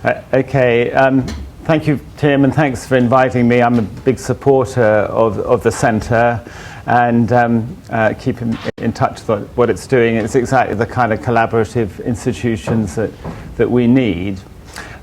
Okay, thank you, Tim, and thanks for inviting me. I'm a big supporter of the centre and keep in touch with what it's doing. It's exactly the kind of collaborative institutions that we need.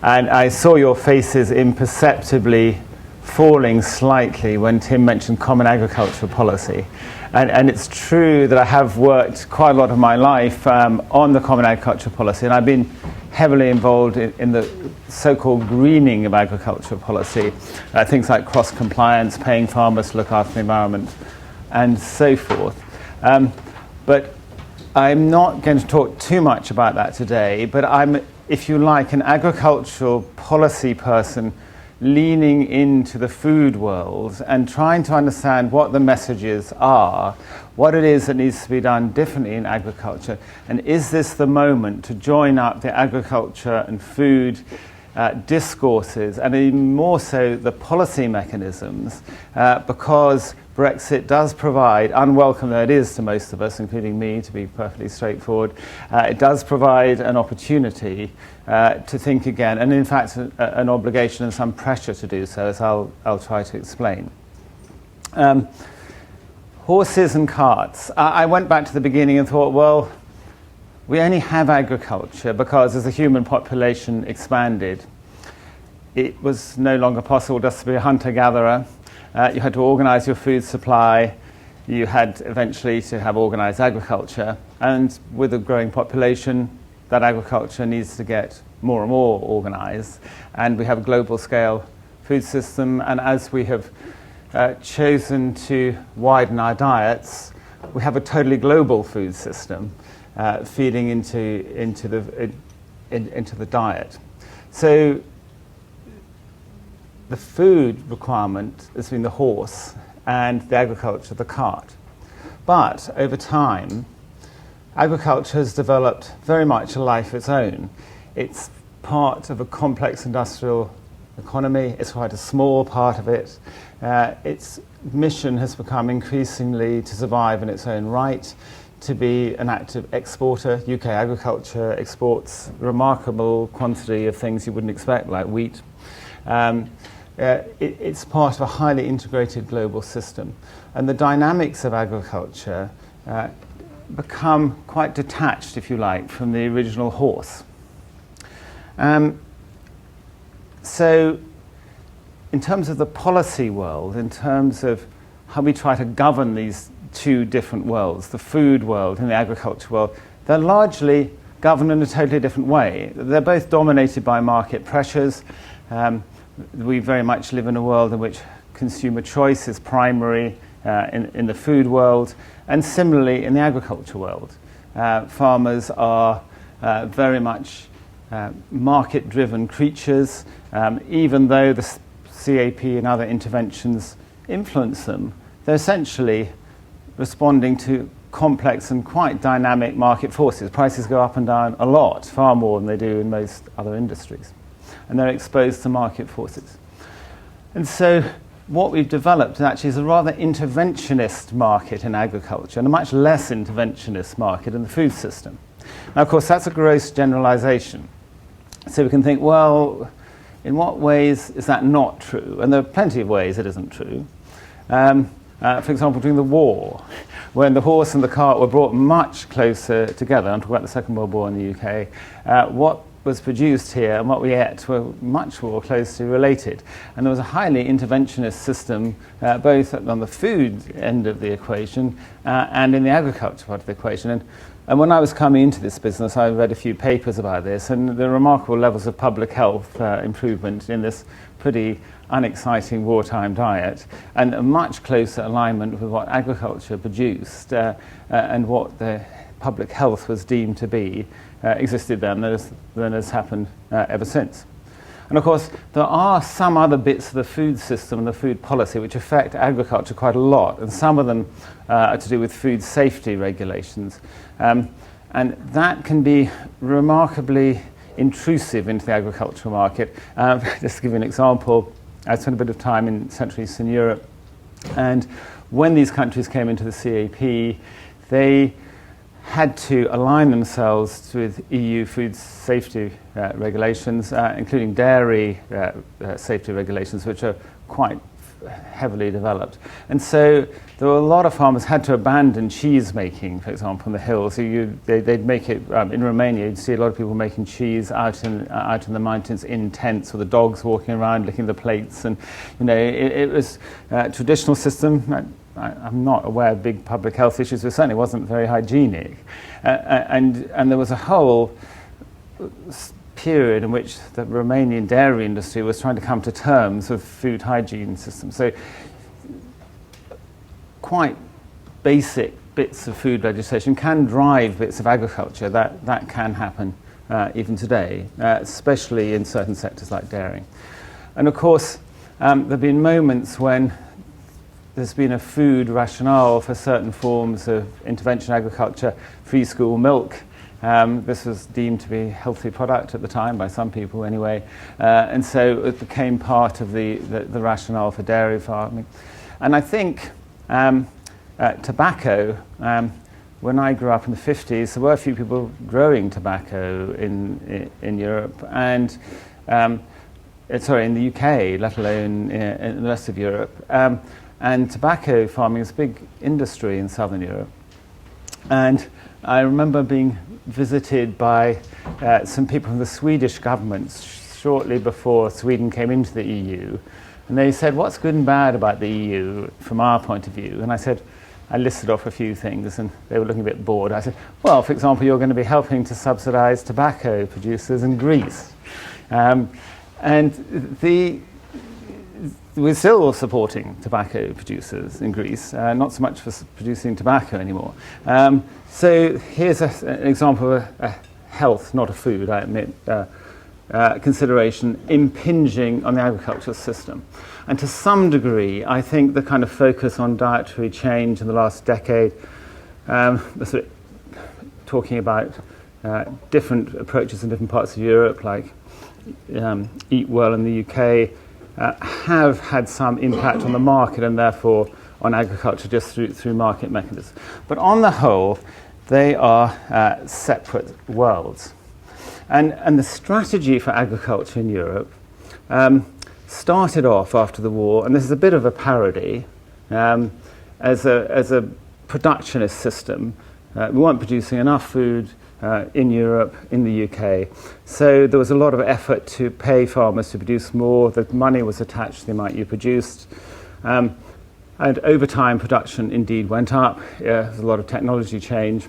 And I saw your faces imperceptibly falling slightly when Tim mentioned common agricultural policy. And it's true that I have worked quite a lot of my life on the common agricultural policy, and I've been heavily involved in the so-called greening of agricultural policy, things like cross-compliance, paying farmers to look after the environment, and so forth. But I'm not going to talk too much about that today, but I'm, if you like, an agricultural policy person leaning into the food world and trying to understand what the messages are, what it is that needs to be done differently in agriculture, and is this the moment to join up the agriculture and food discourses, and even more so the policy mechanisms, because Brexit does provide, unwelcome though it is to most of us, including me, to be perfectly straightforward, it does provide an opportunity to think again, and in fact an obligation and some pressure to do so, as I'll try to explain. Horses and carts. I went back to the beginning and thought, well, we only have agriculture because as the human population expanded, it was no longer possible just to be a hunter-gatherer. You had to organise your food supply. You had eventually to have organised agriculture. And with a growing population, that agriculture needs to get more and more organised. And we have a global scale food system. And as we have chosen to widen our diets, we have a totally global food system feeding into the diet. So the food requirement has been the horse and the agriculture the cart. But over time, agriculture has developed very much a life of its own. It's part of a complex industrial economy. It's quite a small part of it. Its mission has become increasingly to survive in its own right, to be an active exporter. UK agriculture exports a remarkable quantity of things you wouldn't expect, like wheat. It's part of a highly integrated global system. And the dynamics of agriculture become quite detached, if you like, from the original horse. So in terms of the policy world, in terms of how we try to govern these two different worlds, the food world and the agriculture world, they're largely governed in a totally different way. They're both dominated by market pressures. We very much live in a world in which consumer choice is primary in the food world, and similarly in the agriculture world. Farmers are very much market-driven creatures, even though the CAP and other interventions influence them. They're essentially responding to complex and quite dynamic market forces. Prices go up and down a lot, far more than they do in most other industries. And they're exposed to market forces. And so what we've developed actually is a rather interventionist market in agriculture and a much less interventionist market in the food system. Now, of course, that's a gross generalization. So we can think, well, in what ways is that not true? And there are plenty of ways it isn't true. For example, during the war, when the horse and the cart were brought much closer together, I'm talking about the Second World War in the UK, what was produced here and what we ate were much more closely related. And there was a highly interventionist system, both on the food end of the equation and in the agriculture part of the equation. And when I was coming into this business, I read a few papers about this, and the remarkable levels of public health improvement in this pretty unexciting wartime diet, and a much closer alignment with what agriculture produced and what the public health was deemed to be existed then than has happened ever since. And of course, there are some other bits of the food system and the food policy which affect agriculture quite a lot, and some of them are to do with food safety regulations. And that can be remarkably intrusive into the agricultural market. Just to give you an example, I spent a bit of time in Central Eastern Europe, and when these countries came into the CAP, they had to align themselves with EU food safety regulations, including dairy safety regulations, which are quite heavily developed. And so there were a lot of farmers had to abandon cheese making, for example, on the hills. So they'd make it in Romania. You'd see a lot of people making cheese out in the mountains in tents with the dogs walking around licking the plates. And it was a traditional system. I'm not aware of big public health issues, but it certainly wasn't very hygienic. And there was a whole period in which the Romanian dairy industry was trying to come to terms with food hygiene systems. So quite basic bits of food legislation can drive bits of agriculture. That can happen even today, especially in certain sectors like dairy. And of course, there have been moments when there's been a food rationale for certain forms of intervention agriculture, free school milk. This was deemed to be a healthy product at the time, by some people anyway, and so it became part of the rationale for dairy farming. And I think tobacco, when I grew up in the 50s, there were a few people growing tobacco in Europe, and in the UK, let alone in the rest of Europe. And tobacco farming is a big industry in southern Europe. And I remember being visited by some people from the Swedish government shortly before Sweden came into the EU. And they said, what's good and bad about the EU from our point of view? And I listed off a few things, and they were looking a bit bored. I said, well, for example, you're going to be helping to subsidize tobacco producers in Greece. We're still supporting tobacco producers in Greece, not so much for producing tobacco anymore. So here's an example of a health, not a food, I admit, consideration impinging on the agricultural system. And to some degree, I think the kind of focus on dietary change in the last decade, sort of talking about different approaches in different parts of Europe, like Eat Well in the UK, have had some impact on the market and therefore on agriculture just through market mechanisms. But on the whole, they are separate worlds. And the strategy for agriculture in Europe started off after the war, and this is a bit of a parody, as a productionist system. We weren't producing enough food in Europe, in the UK. So there was a lot of effort to pay farmers to produce more. The money was attached to the amount you produced. And over time, production indeed went up. There was a lot of technology change.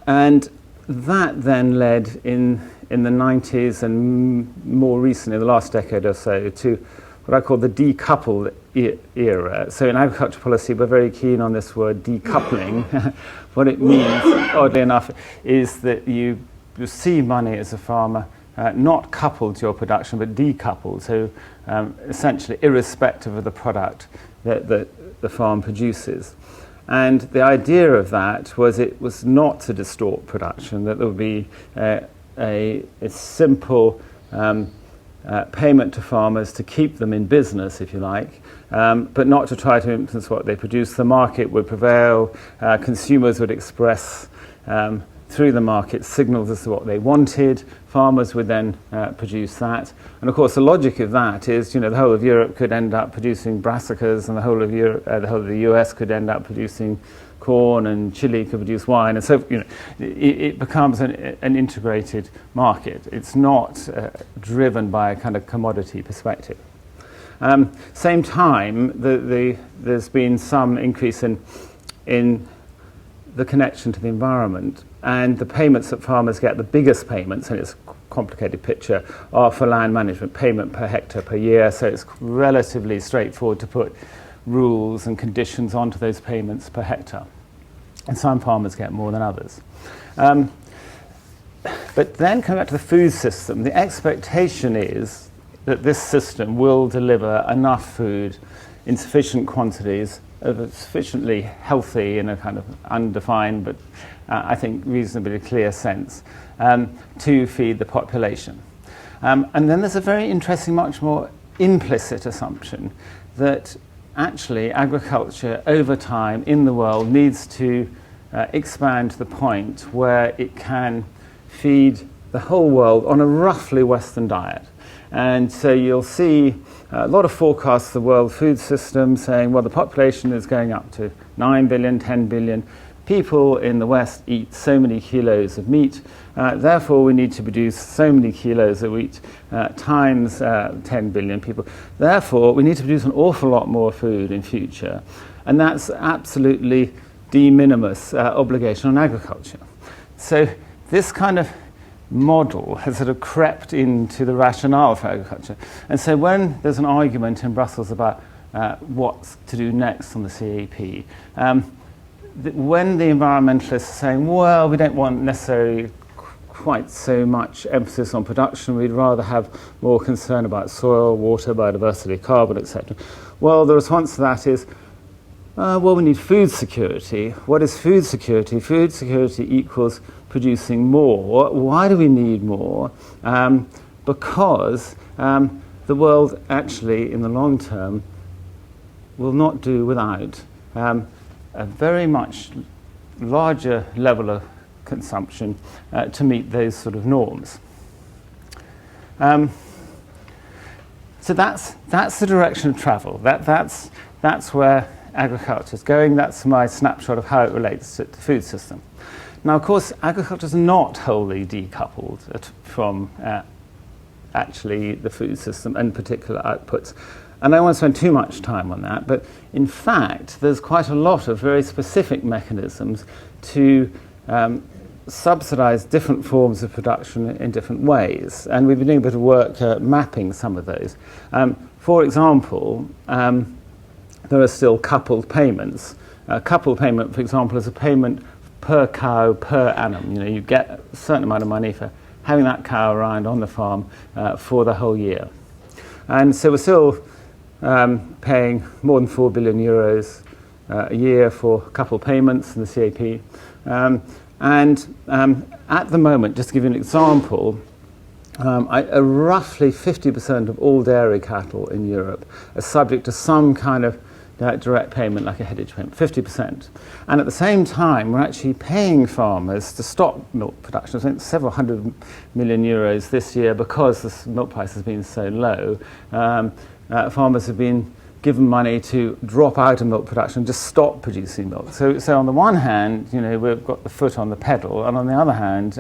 And that then led in the 90s and more recently, the last decade or so, to what I call the decoupled era. So in agriculture policy, we're very keen on this word decoupling. What it means, oddly enough, is that you receive money as a farmer not coupled to your production, but decoupled. So essentially irrespective of the product that the farm produces. And the idea of that was it was not to distort production, that there would be a simple payment to farmers to keep them in business, if you like, but not to try to influence what they produce. The market would prevail, consumers would express through the market signals as to what they wanted, farmers would then produce that. And of course the logic of that is, the whole of Europe could end up producing brassicas, and the whole of the US could end up producing corn, and Chile could produce wine, and so it becomes an integrated market. It's not driven by a kind of commodity perspective. Same time, there's been some increase in the connection to the environment, and the payments that farmers get, the biggest payments, and it's a complicated picture, are for land management, payment per hectare per year, so it's relatively straightforward to put rules and conditions onto those payments per hectare. And some farmers get more than others. But then coming back to the food system, the expectation is that this system will deliver enough food in sufficient quantities, sufficiently healthy in a kind of undefined but I think reasonably clear sense, to feed the population. And then there's a very interesting, much more implicit assumption that actually agriculture over time in the world needs to expand to the point where it can feed the whole world on a roughly Western diet. And so you'll see a lot of forecasts of the world food system saying, well, the population is going up to 9 billion, 10 billion. People in the West eat so many kilos of meat, therefore we need to produce so many kilos of wheat times 10 billion people. Therefore, we need to produce an awful lot more food in future. And that's absolutely de minimis obligation on agriculture. So this kind of model has sort of crept into the rationale for agriculture. And so when there's an argument in Brussels about what to do next on the CAP, when the environmentalists are saying, well, we don't want necessarily quite so much emphasis on production, we'd rather have more concern about soil, water, biodiversity, carbon, etc. Well, the response to that is, well, we need food security. What is food security? Food security equals producing more. Why do we need more? Because the world actually, in the long term, will not do without a very much larger level of consumption to meet those sort of norms. So that's the direction of travel. That's where agriculture is going. That's my snapshot of how it relates to the food system. Now, of course, agriculture is not wholly decoupled from actually the food system and particular outputs. And I don't want to spend too much time on that, but in fact, there's quite a lot of very specific mechanisms to subsidize different forms of production in different ways. And we've been doing a bit of work mapping some of those. For example, there are still coupled payments. A coupled payment, for example, is a payment per cow per annum. You know, you get a certain amount of money for having that cow around on the farm for the whole year. And so we're still paying more than 4 billion euros a year for coupled payments in the CAP. At the moment, just to give you an example, roughly 50% of all dairy cattle in Europe are subject to some kind of direct payment, like a headage payment, 50%. And at the same time, we're actually paying farmers to stop milk production. I think several hundred million euros this year because the milk price has been so low. Farmers have been given money to drop out of milk production, just stop producing milk. So on the one hand, you know, we've got the foot on the pedal, and on the other hand,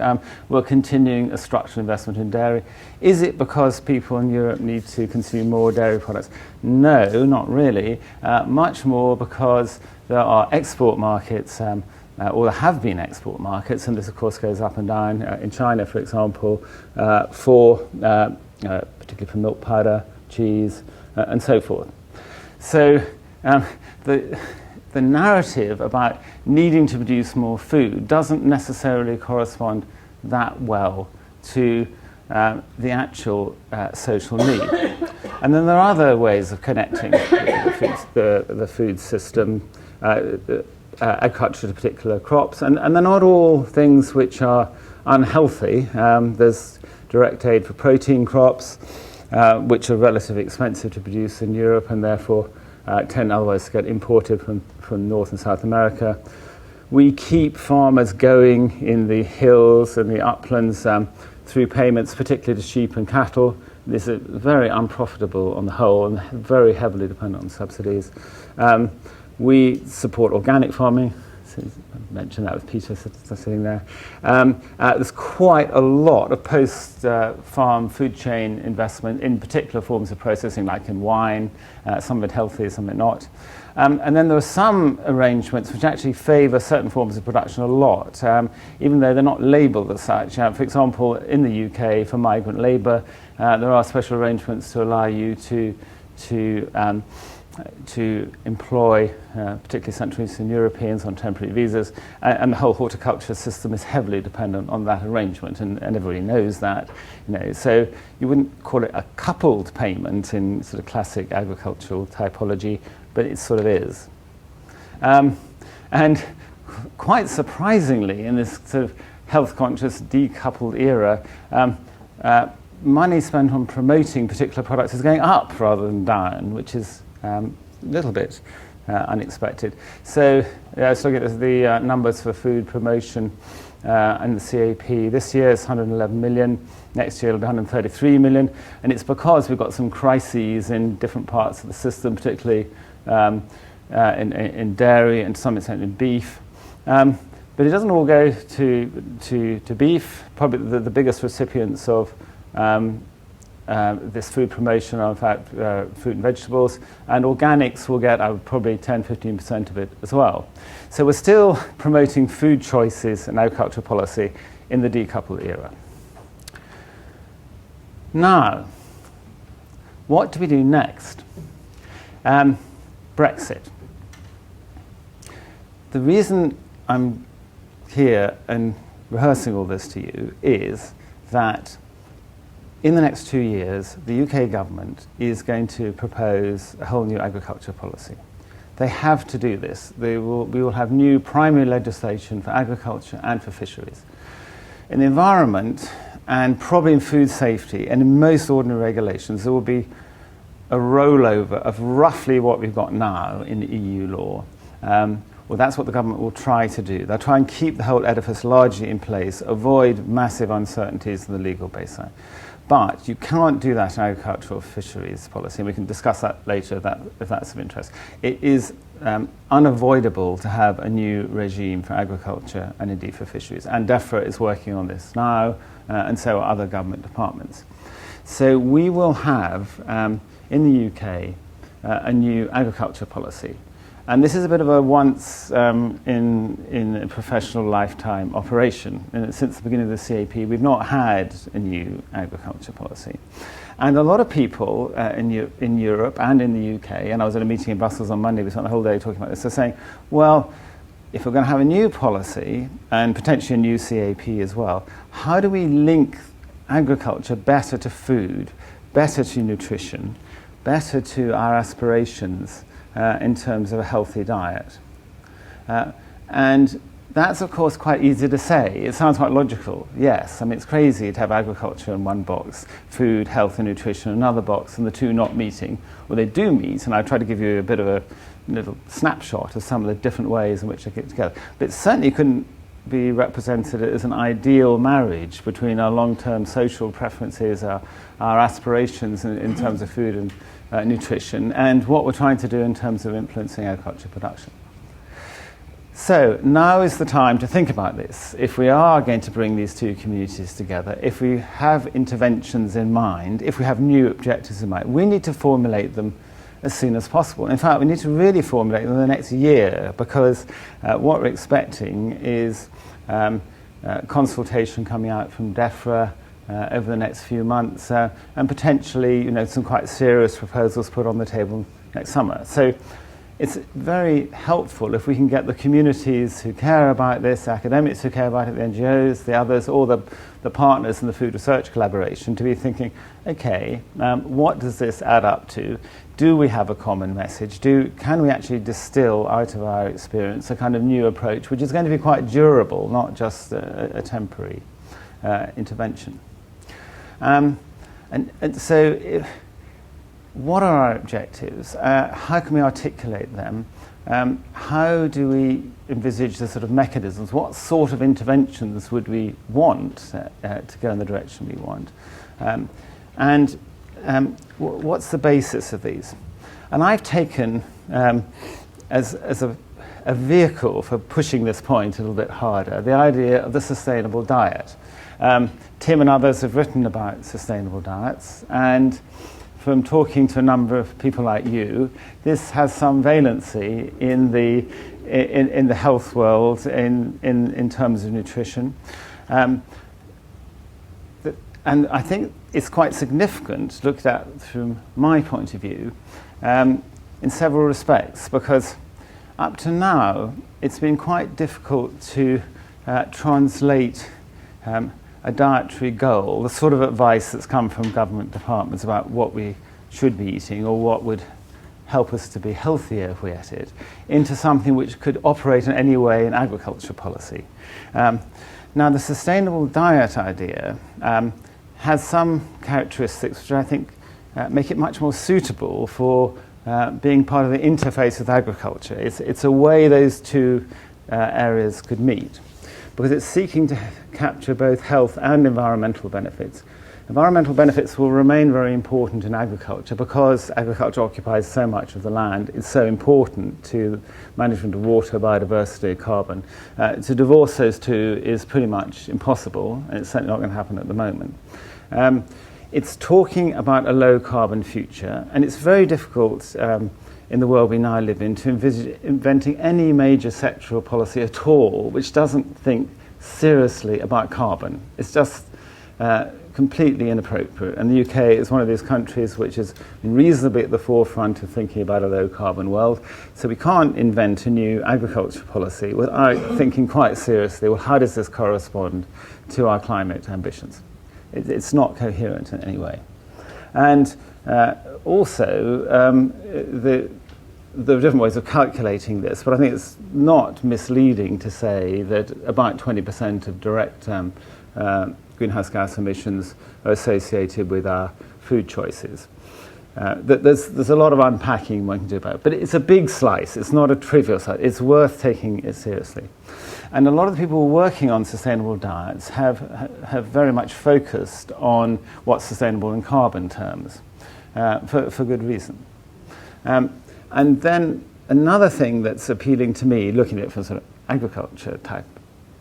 we're continuing a structural investment in dairy. Is it because people in Europe need to consume more dairy products? No, not really. Much more because there are export markets, or there have been export markets, and this of course goes up and down. In China, for example, particularly for milk powder, cheese, and so forth. So the narrative about needing to produce more food doesn't necessarily correspond that well to the actual social need. And then there are other ways of connecting the food system, agriculture to particular crops, and they're not all things which are unhealthy. There's direct aid for protein crops, which are relatively expensive to produce in Europe and therefore tend otherwise to get imported from North and South America. We keep farmers going in the hills and the uplands through payments, particularly to sheep and cattle. This is very unprofitable on the whole and very heavily dependent on subsidies. We support organic farming. I mentioned that with Peter sitting there. There's quite a lot of post-farm food chain investment in particular forms of processing, like in wine, some of it healthy, some of it not. And then there are some arrangements which actually favour certain forms of production a lot, even though they're not labelled as such. For example, in the UK, for migrant labour, there are special arrangements to allow you to employ particularly Central Eastern Europeans on temporary visas, and the whole horticulture system is heavily dependent on that arrangement, and everybody knows that. You know, so you wouldn't call it a coupled payment in sort of classic agricultural typology, but it sort of is. And quite surprisingly, in this sort of health-conscious, decoupled era, money spent on promoting particular products is going up rather than down, which is a little bit unexpected. So let's look at the numbers for food promotion and the CAP. This year is 111 million. Next year it'll be 133 million. And it's because we've got some crises in different parts of the system, particularly in dairy and to some extent in beef. But it doesn't all go to beef. Probably the biggest recipients of this food promotion are in fact fruit and vegetables, and organics will get probably 10-15% of it as well. So we're still promoting food choices in agricultural policy in the decoupled era. Now, what do we do next? Brexit. The reason I'm here and rehearsing all this to you is that in the next 2 years, the UK government is going to propose a whole new agriculture policy. They have to do this. We will have new primary legislation for agriculture and for fisheries. In the environment, and probably in food safety, and in most ordinary regulations, there will be a rollover of roughly what we've got now in EU law. Well, that's what the government will try to do. They'll try and keep the whole edifice largely in place, avoid massive uncertainties in the legal baseline. But you can't do that in agricultural fisheries policy, and we can discuss that later if that's of interest. It is unavoidable to have a new regime for agriculture and indeed for fisheries. And DEFRA is working on this now, and so are other government departments. So we will have, in the UK, a new agriculture policy. And this is a bit of a once in a professional lifetime operation. And since the beginning of the CAP, we've not had a new agriculture policy. And a lot of people in Europe and in the UK, and I was at a meeting in Brussels on Monday, we spent the whole day talking about this, they're saying, well, if we're going to have a new policy and potentially a new CAP as well, how do we link agriculture better to food, better to nutrition, better to our aspirations in terms of a healthy diet? And that's, of course, quite easy to say. It sounds quite logical, yes. I mean, it's crazy to have agriculture in one box, food, health and nutrition in another box, and the two not meeting. Well, they do meet, and I try to give you a bit of a little snapshot of some of the different ways in which they get together. But it certainly couldn't be represented as an ideal marriage between our long-term social preferences, our aspirations in terms of food and nutrition, and what we're trying to do in terms of influencing agriculture production. So now is the time to think about this. If we are going to bring these two communities together, if we have interventions in mind, if we have new objectives in mind, we need to formulate them as soon as possible. In fact, we need to really formulate them in the next year, because what we're expecting is consultation coming out from DEFRA over the next few months, and potentially, some quite serious proposals put on the table next summer. So it's very helpful if we can get the communities who care about this, academics who care about it, the NGOs, the others, all the partners in the food research collaboration to be thinking, okay, what does this add up to? Do we have a common message? Can we actually distill out of our experience a kind of new approach, which is going to be quite durable, not just a temporary intervention? And so what are our objectives? How can we articulate them? How do we envisage the sort of mechanisms? What sort of interventions would we want to go in the direction we want? What's the basis of these? And I've taken, as a vehicle for pushing this point a little bit harder, the idea of the sustainable diet. Tim and others have written about sustainable diets, and from talking to a number of people like you, this has some valency in the health world in terms of nutrition. And I think it's quite significant, looked at from my point of view, in several respects, because up to now it's been quite difficult to translate a dietary goal, the sort of advice that's come from government departments about what we should be eating or what would help us to be healthier if we ate it, into something which could operate in any way in agriculture policy. Now, the sustainable diet idea has some characteristics which I think make it much more suitable for being part of the interface with agriculture. It's a way those two areas could meet, because it's seeking to capture both health and environmental benefits. Environmental benefits will remain very important in agriculture because agriculture occupies so much of the land. It's so important to management of water, biodiversity, carbon. To divorce those two is pretty much impossible, and it's certainly not going to happen at the moment. It's talking about a low carbon future, and it's very difficult in the world we now live in to envisage inventing any major sectoral policy at all which doesn't think seriously about carbon. It's just completely inappropriate, and the UK is one of those countries which is reasonably at the forefront of thinking about a low carbon world, so we can't invent a new agriculture policy without thinking quite seriously, well, how does this correspond to our climate ambitions? It's not coherent in any way. And also, there are different ways of calculating this, but I think it's not misleading to say that about 20% of direct greenhouse gas emissions are associated with our food choices. There's a lot of unpacking one can do about it, but it's a big slice. It's not a trivial slice. It's worth taking it seriously. And a lot of the people working on sustainable diets have very much focused on what's sustainable in carbon terms, for good reason. And then another thing that's appealing to me, looking at it from sort of agriculture type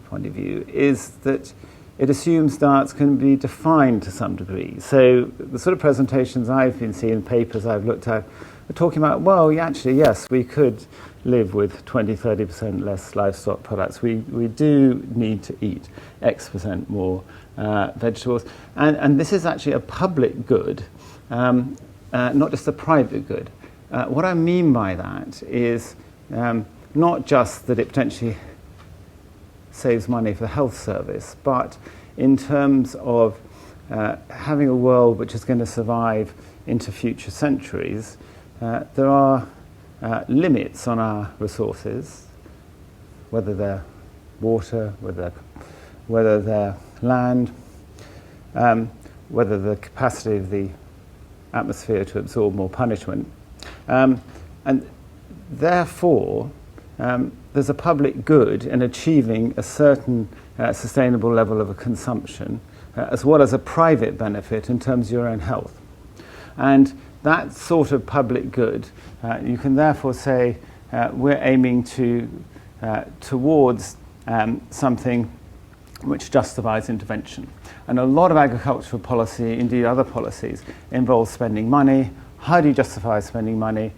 point of view, is that it assumes diets can be defined to some degree. So the sort of presentations I've been seeing, papers I've looked at, are talking about, well, actually, yes, we could live with 20-30% less livestock products. We do need to eat X% more vegetables. And this is actually a public good, not just a private good. What I mean by that is not just that it potentially saves money for the health service, but in terms of having a world which is going to survive into future centuries, there are limits on our resources, whether they're water, whether they're land, whether the capacity of the atmosphere to absorb more punishment. And therefore, there's a public good in achieving a certain sustainable level of a consumption, as well as a private benefit in terms of your own health. And that sort of public good, you can therefore say we're aiming towards something which justifies intervention. And a lot of agricultural policy, indeed other policies, involves spending money. How do you justify spending money?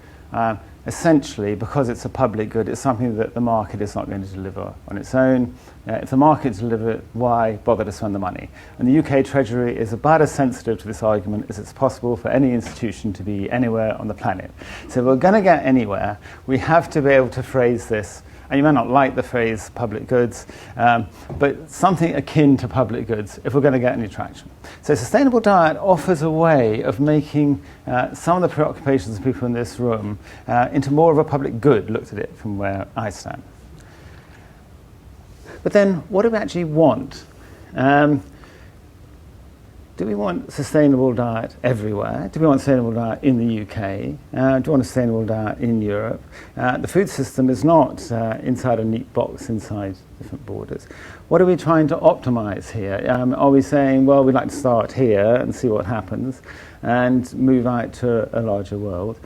Essentially, because it's a public good, it's something that the market is not going to deliver on its own. If the market delivers it, why bother to spend the money? And the UK Treasury is about as sensitive to this argument as it's possible for any institution to be anywhere on the planet. So if we're going to get anywhere, we have to be able to phrase this, and you may not like the phrase public goods, but something akin to public goods if we're going to get any traction. So sustainable diet offers a way of making some of the preoccupations of people in this room into more of a public good, looked at it from where I stand. But then, what do we actually want? Do we want sustainable diet everywhere? Do we want sustainable diet in the UK? Do we want a sustainable diet in Europe? The food system is not inside a neat box inside different borders. What are we trying to optimize here? Are we saying, well, we'd like to start here and see what happens and move out to a larger world?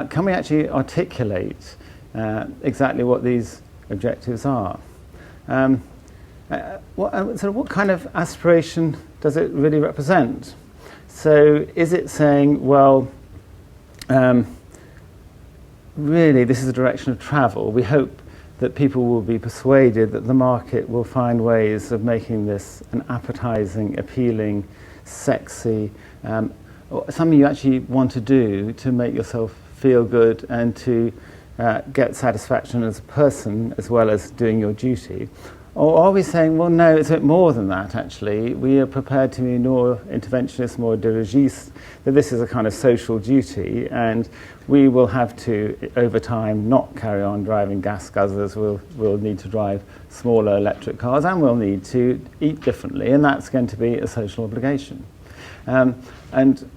Can we actually articulate exactly what these objectives are? What kind of aspiration does it really represent? So is it saying, well, really this is a direction of travel. We hope that people will be persuaded that the market will find ways of making this an appetizing, appealing, sexy, something you actually want to do to make yourself feel good and to get satisfaction as a person as well as doing your duty? Or are we saying, well, no, it's a bit more than that, actually. We are prepared to be more interventionist, more dirigiste, that this is a kind of social duty, and we will have to, over time, not carry on driving gas guzzlers. We'll need to drive smaller electric cars, and we'll need to eat differently, and that's going to be a social obligation. And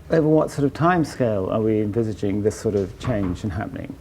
over what sort of timescale are we envisaging this sort of change in happening?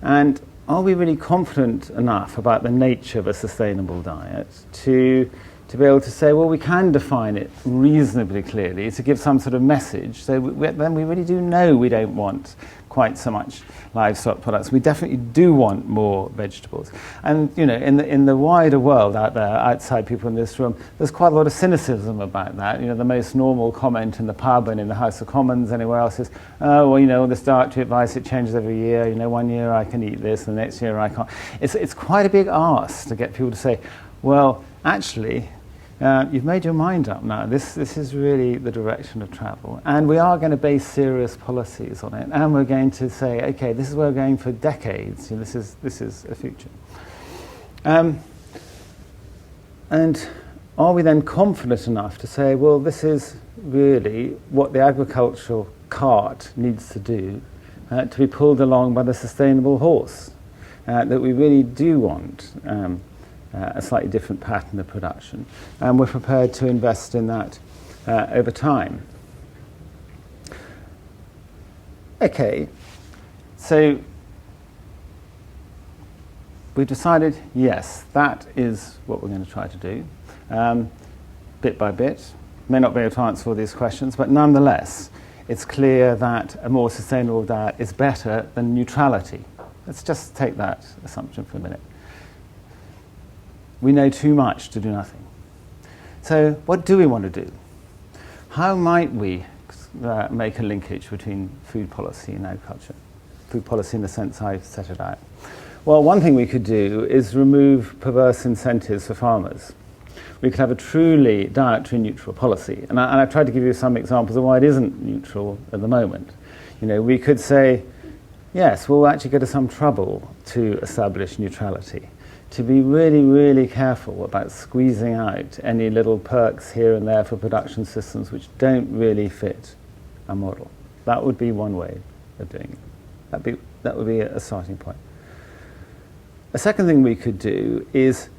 And are we really confident enough about the nature of a sustainable diet to be able to say, well, we can define it reasonably clearly to give some sort of message. So then we really do know we don't want quite so much livestock products. We definitely do want more vegetables. And in the wider world out there, outside people in this room, there's quite a lot of cynicism about that. The most normal comment in the pub and in the House of Commons, anywhere else is, oh, well, this dietary advice, it changes every year. 1 year I can eat this, and the next year I can't. It's quite a big ask to get people to say, well, actually, you've made your mind up now. This is really the direction of travel. And we are going to base serious policies on it. And we're going to say, OK, this is where we're going for decades. This is a future. And are we then confident enough to say, well, this is really what the agricultural cart needs to do to be pulled along by the sustainable horse, that we really do want a slightly different pattern of production, and we're prepared to invest in that over time. Okay, so we've decided, yes, that is what we're going to try to do, bit by bit. May not be able to answer all these questions, but nonetheless, it's clear that a more sustainable diet is better than neutrality. Let's just take that assumption for a minute. We know too much to do nothing. So what do we want to do? How might we make a linkage between food policy and agriculture? Food policy in the sense I've set it out. Well, one thing we could do is remove perverse incentives for farmers. We could have a truly dietary neutral policy. And I've tried to give you some examples of why it isn't neutral at the moment. We could say, yes, we'll actually go to some trouble to establish neutrality, to be really, really careful about squeezing out any little perks here and there for production systems which don't really fit our model. That would be one way of doing it. That would be a starting point. A second thing we could do is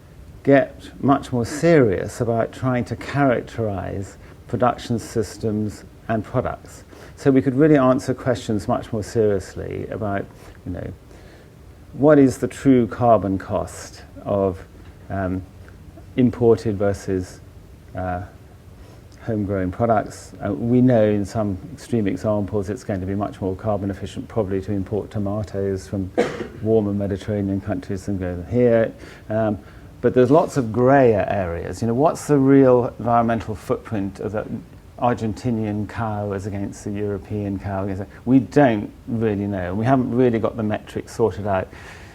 get much more serious about trying to characterize production systems and products. So we could really answer questions much more seriously about, what is the true carbon cost of imported versus homegrown products? We know in some extreme examples it's going to be much more carbon efficient probably to import tomatoes from warmer Mediterranean countries than go here. But there's lots of grayer areas. What's the real environmental footprint of the Argentinian cow as against the European cow? We don't really know. We haven't really got the metrics sorted out.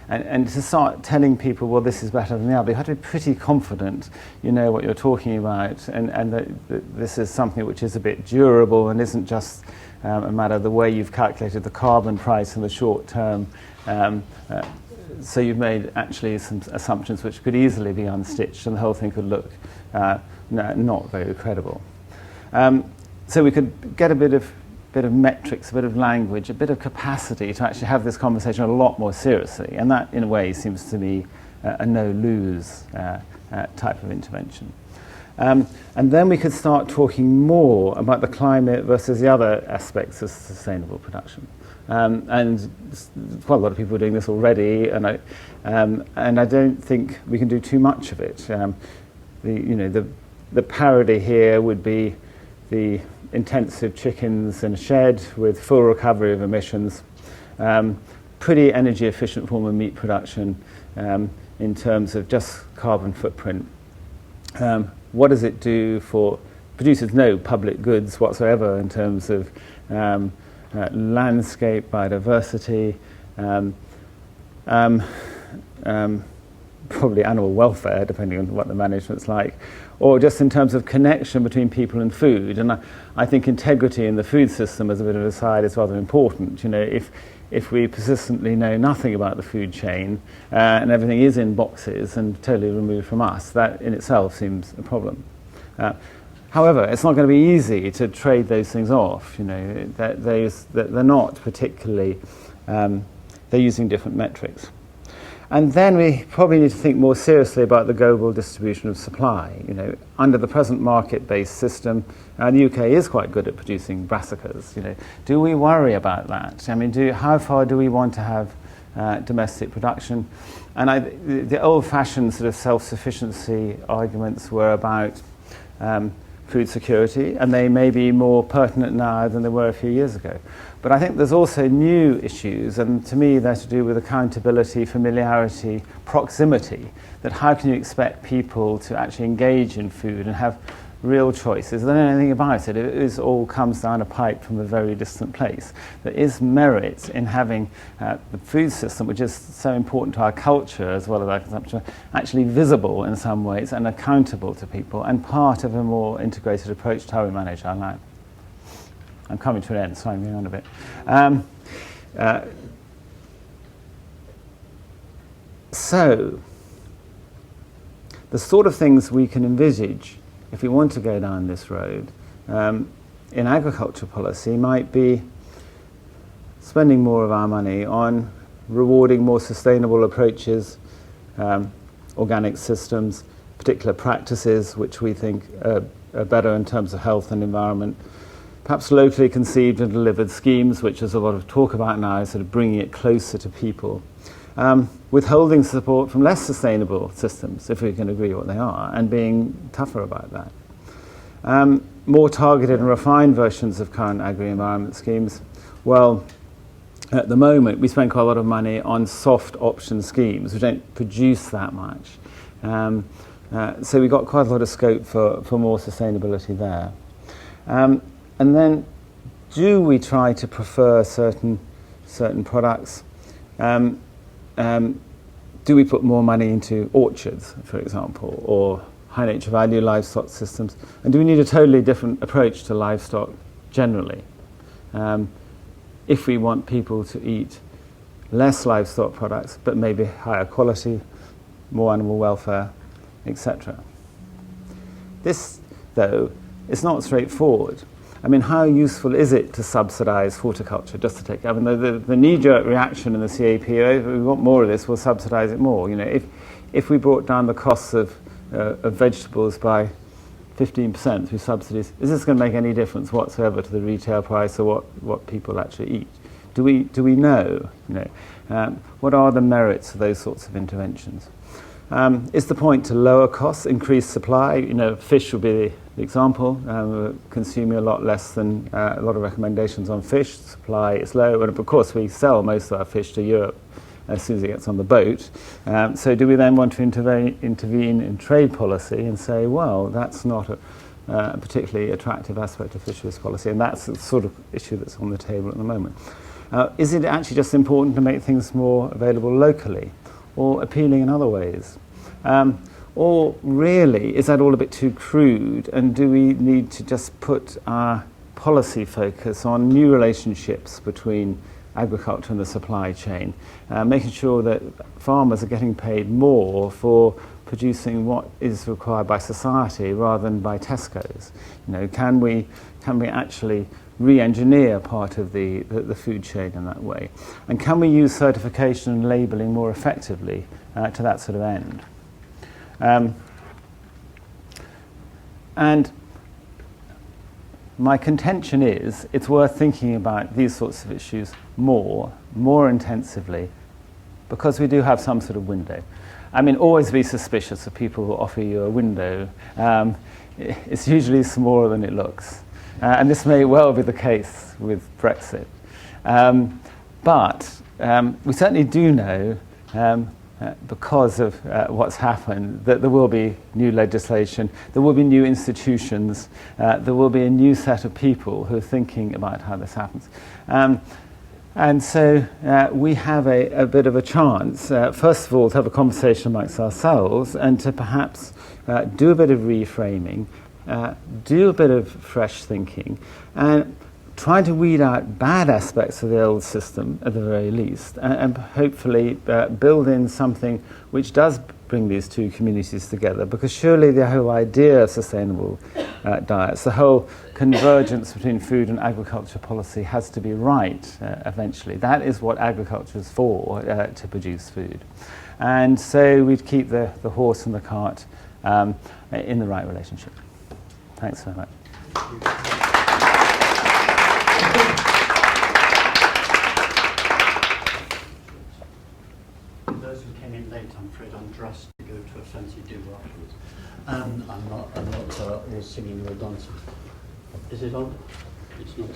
And to start telling people, well, this is better than the other, you have to be pretty confident you know what you're talking about, and that this is something which is a bit durable and isn't just a matter of the way you've calculated the carbon price in the short term. So you've made actually some assumptions which could easily be unstitched, and the whole thing could look not very credible. So we could get a bit of metrics, a bit of language, a bit of capacity to actually have this conversation a lot more seriously, and that, in a way, seems to me a no-lose type of intervention. And then we could start talking more about the climate versus the other aspects of sustainable production. And quite a lot of people are doing this already, and I don't think we can do too much of it. The parody here would be the intensive chickens in a shed with full recovery of emissions, pretty energy efficient form of meat production in terms of just carbon footprint. What does it do for produces no public goods whatsoever in terms of landscape, biodiversity, probably animal welfare, depending on what the management's like, or just in terms of connection between people and food. And I think integrity in the food system, as a bit of an aside, is rather important. If we persistently know nothing about the food chain and everything is in boxes and totally removed from us, that in itself seems a problem. However, it's not going to be easy to trade those things off. They're not particularly, they're using different metrics. And then we probably need to think more seriously about the global distribution of supply. You know, under the present market-based system, the UK is quite good at producing brassicas. You know, do we worry about that? I mean, how far do we want to have domestic production? And the old-fashioned sort of self-sufficiency arguments were about food security, and they may be more pertinent now than they were a few years ago. But I think there's also new issues, and to me they're to do with accountability, familiarity, proximity, that how can you expect people to actually engage in food and have real choices? They don't know anything about it. It all comes down a pipe from a very distant place. There is merit in having the food system, which is so important to our culture as well as our consumption, actually visible in some ways and accountable to people and part of a more integrated approach to how we manage our life. I'm coming to an end, so I'm going on a bit. So, the sort of things we can envisage if we want to go down this road in agriculture policy might be spending more of our money on rewarding more sustainable approaches, organic systems, particular practices which we think are better in terms of health and environment, perhaps locally conceived and delivered schemes, which there's a lot of talk about now, sort of bringing it closer to people. Withholding support from less sustainable systems, if we can agree what they are, and being tougher about that. More targeted and refined versions of current agri-environment schemes. Well, at the moment, we spend quite a lot of money on soft option schemes, which don't produce that much. So we've got quite a lot of scope for more sustainability there. And then, do we try to prefer certain products? Do we put more money into orchards, for example, or high nature value livestock systems? And do we need a totally different approach to livestock generally? If we want people to eat less livestock products, but maybe higher quality, more animal welfare, etc. This, though, is not straightforward. I mean, how useful is it to subsidise horticulture? Just to take, I mean, the knee-jerk reaction in the CAP, if we want more of this, we'll subsidise it more. You know, if we brought down the costs of vegetables by 15% through subsidies, is this going to make any difference whatsoever to the retail price or what people actually eat? Do we know? You know, what are the merits of those sorts of interventions? Is the point to lower costs, increase supply? You know, fish would be the example. We're consuming a lot less than a lot of recommendations on fish. Supply is low, and of course we sell most of our fish to Europe as soon as it gets on the boat. So do we then want to intervene in trade policy and say, well, that's not a particularly attractive aspect of fisheries policy, and that's the sort of issue that's on the table at the moment. Is it actually just important to make things more available locally or appealing in other ways? Or really, is that all a bit too crude, and do we need to just put our policy focus on new relationships between agriculture and the supply chain, making sure that farmers are getting paid more for producing what is required by society rather than by Tesco's? You know, can we actually re-engineer part of the food chain in that way? And can we use certification and labelling more effectively to that sort of end? And my contention is it's worth thinking about these sorts of issues more intensively, because we do have some sort of window. I mean, always be suspicious of people who offer you a window. It's usually smaller than it looks. And this may well be the case with Brexit. But we certainly do know, because of what's happened, that there will be new legislation, there will be new institutions, there will be a new set of people who are thinking about how this happens. And so we have a bit of a chance, first of all, to have a conversation amongst ourselves and to perhaps do a bit of reframing, do a bit of fresh thinking, and try to weed out bad aspects of the old system at the very least, and hopefully build in something which does bring these two communities together, because surely the whole idea of sustainable diets, the whole convergence between food and agriculture policy has to be right eventually. That is what agriculture is for, to produce food. And so we'd keep the horse and the cart in the right relationship. Thanks so much. For those who came in late, I'm afraid I'm dressed to go to a fancy do afterwards. I'm not all singing or dancing. Is it on? It's not on.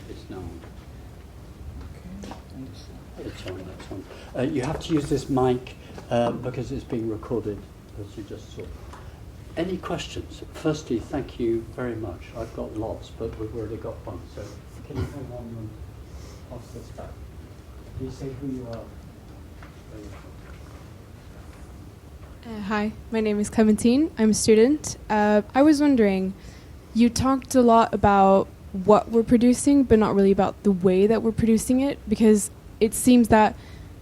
It's now on. It's on, that's on. You have to use this mic because it's being recorded, as you just saw. Any questions? Firstly, thank you very much. I've got lots, but we've already got one. So can you come on and pass this back? Can you say who you are? Hi, my name is Clementine. I'm a student. I was wondering, you talked a lot about what we're producing, but not really about the way that we're producing it, because it seems that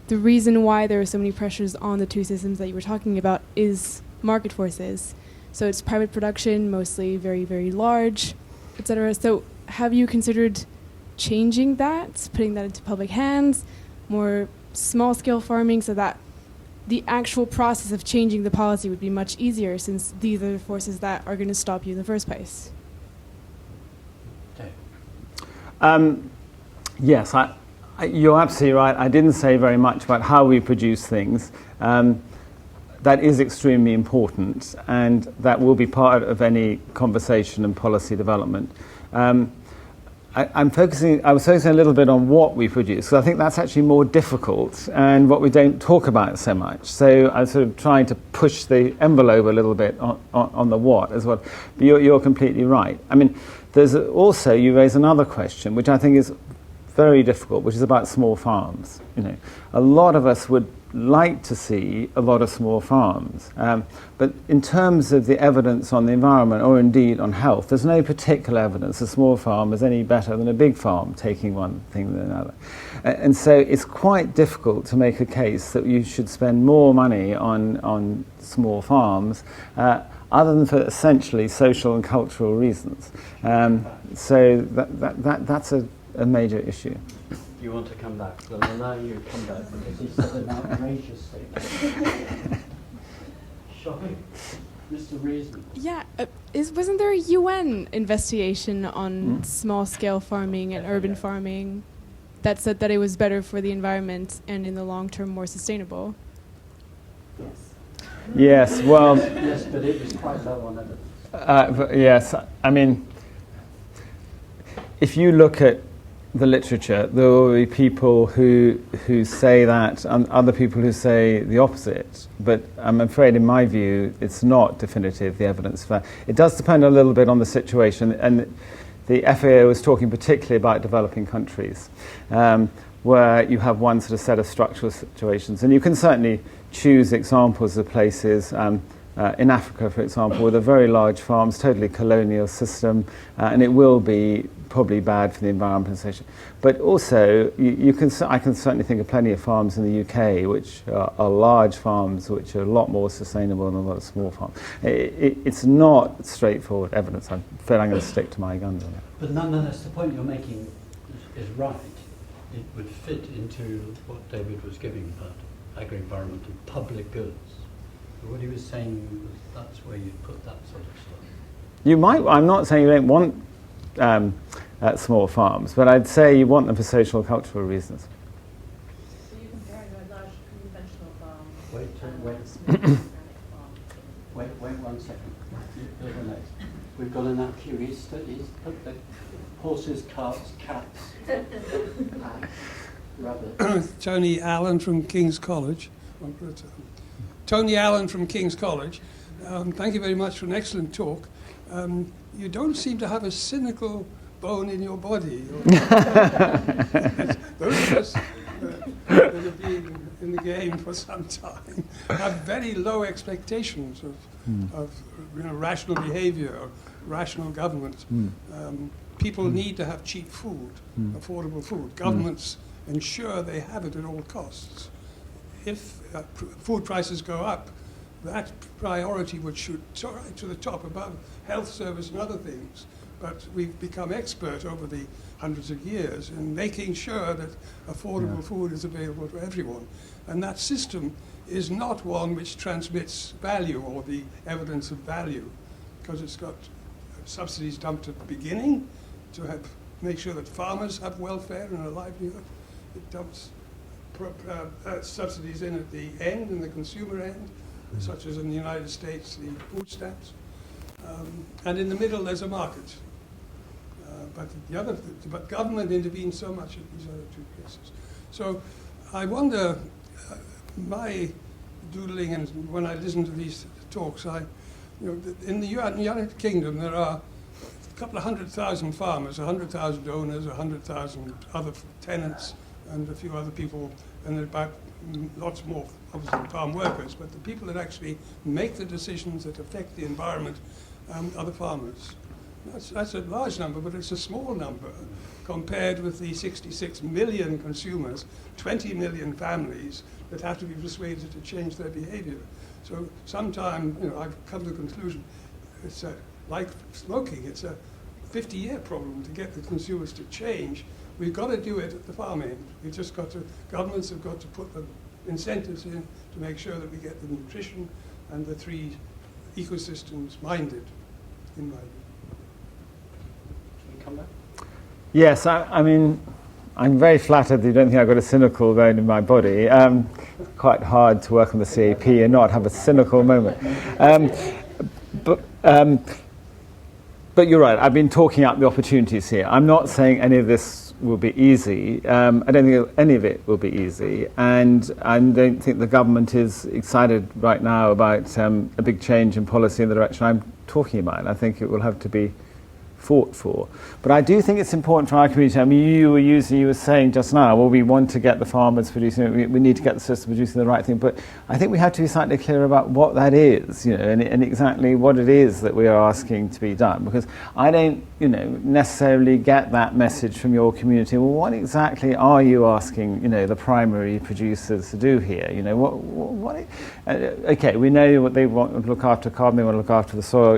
the reason why there are so many pressures on the two systems that you were talking about is market forces. So it's private production, mostly very, very large, etc. So have you considered changing that, putting that into public hands, more small-scale farming, so that the actual process of changing the policy would be much easier, since these are the forces that are going to stop you in the first place? Yes, you're absolutely right. I didn't say very much about how we produce things. That is extremely important, and that will be part of any conversation and policy development. I was focusing a little bit on what we produce, because I think that's actually more difficult and what we don't talk about so much. So I'm sort of trying to push the envelope a little bit on the what as well. But you're completely right. I mean, there's also, you raise another question, which I think is very difficult, which is about small farms. You know, a lot of us would like to see a lot of small farms, but in terms of the evidence on the environment, or indeed on health, there's no particular evidence a small farm is any better than a big farm, taking one thing than another. And so it's quite difficult to make a case that you should spend more money on small farms, other than for essentially social and cultural reasons. So that's a major issue. You want to come back? We'll allow you to come back because he said an outrageous statement. Shocking. Mr. Reason. Yeah, wasn't there a UN investigation on small-scale farming and urban farming that said that it was better for the environment and in the long term more sustainable? Yes, well... Yes, but it was quite low on evidence. Yes, I mean, if you look at the literature, there will be people who say that and other people who say the opposite. But I'm afraid, in my view, it's not definitive, the evidence for that. It does depend a little bit on the situation, and the FAO was talking particularly about developing countries, where you have one sort of set of structural situations. And you can certainly choose examples of places, in Africa, for example, with a very large farms, totally colonial system, and it will be probably bad for the environment and social. But also, I can certainly think of plenty of farms in the UK which are large farms, which are a lot more sustainable than a lot of small farms. It's not straightforward evidence. I'm afraid I'm going to stick to my guns on it. But nonetheless, the point you're making is right. It would fit into what David was giving about agri-environment and public goods. What he was saying was that's where you'd put that sort of stuff. You might. I'm not saying you don't want small farms, but I'd say you want them for social and cultural reasons. So you're comparing a large conventional farm Wait 1 second. You're the next. We've got an queue. He's put the horses, carts, cats, rabbits. Tony Allen from King's College. Tony Allen from King's College. Thank you very much for an excellent talk. You don't seem to have a cynical bone in your body. Those of us that have been in the game for some time have very low expectations of rational behavior or rational government. People need to have cheap food, affordable food. Governments ensure they have it at all costs. If food prices go up, that priority would shoot right to the top above health service and other things. but we've become expert over the hundreds of years in making sure that affordable food is available to everyone. And that system is not one which transmits value or the evidence of value, because it's got subsidies dumped at the beginning to make sure that farmers have welfare and a livelihood. It dumps subsidies in at the end, in the consumer end, such as in the United States, the food stamps. And in the middle, there's a market. But government intervenes so much in these other two cases. So I wonder, my doodling, and when I listen to these talks, in the United Kingdom there are a couple of 100,000 farmers, 100,000 owners, 100,000 other tenants, and a few other people, and about lots more, obviously, farm workers. But the people that actually make the decisions that affect the environment are the farmers. That's a large number, but it's a small number compared with the 66 million consumers, 20 million families that have to be persuaded to change their behavior. So sometime, I've come to the conclusion, it's like smoking, it's a 50-year problem to get the consumers to change. We've got to do it at the farm end. Governments have got to put the incentives in to make sure that we get the nutrition and the three ecosystems minded, in my view. Can you come back? Yes, I mean, I'm very flattered that you don't think I've got a cynical vein in my body. Quite hard to work on the CAP and not have a cynical moment. But you're right, I've been talking up the opportunities here. I'm not saying any of this will be easy. I don't think any of it will be easy. And I don't think the government is excited right now about a big change in policy in the direction I'm talking about. I think it will have to be fought for. But I do think it's important for our community. I mean, you were saying just now, well, we want to get the farmers producing, we need to get the system producing the right thing. But I think we have to be slightly clear about what that is, and exactly what it is that we are asking to be done. Because I don't, necessarily get that message from your community. Well, what exactly are you asking, the primary producers to do here? Okay, we know what they want to look after carbon, they want to look after the soil,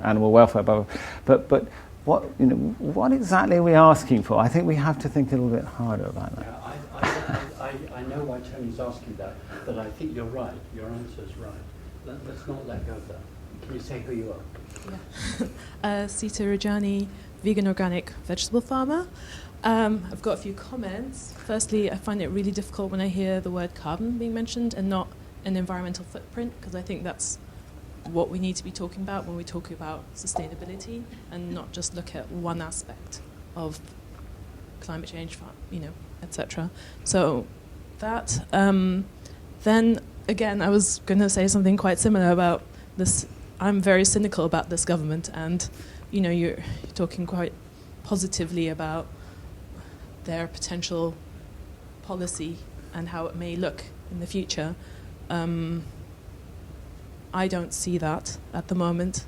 animal welfare, blah, blah. But what exactly are we asking for? I think we have to think a little bit harder about that. I know why Tony's asking that, but I think you're right. Your answer's right. Let's not let go of that. Can you say who you are? Yeah. Sita Rajani, vegan organic vegetable farmer. I've got a few comments. Firstly, I find it really difficult when I hear the word carbon being mentioned and not an environmental footprint, because I think that's what we need to be talking about when we talk about sustainability, and not just look at one aspect of climate change, etc. So that, then again, I was going to say something quite similar about this. I'm very cynical about this government, and you're talking quite positively about their potential policy and how it may look in the future. I don't see that at the moment.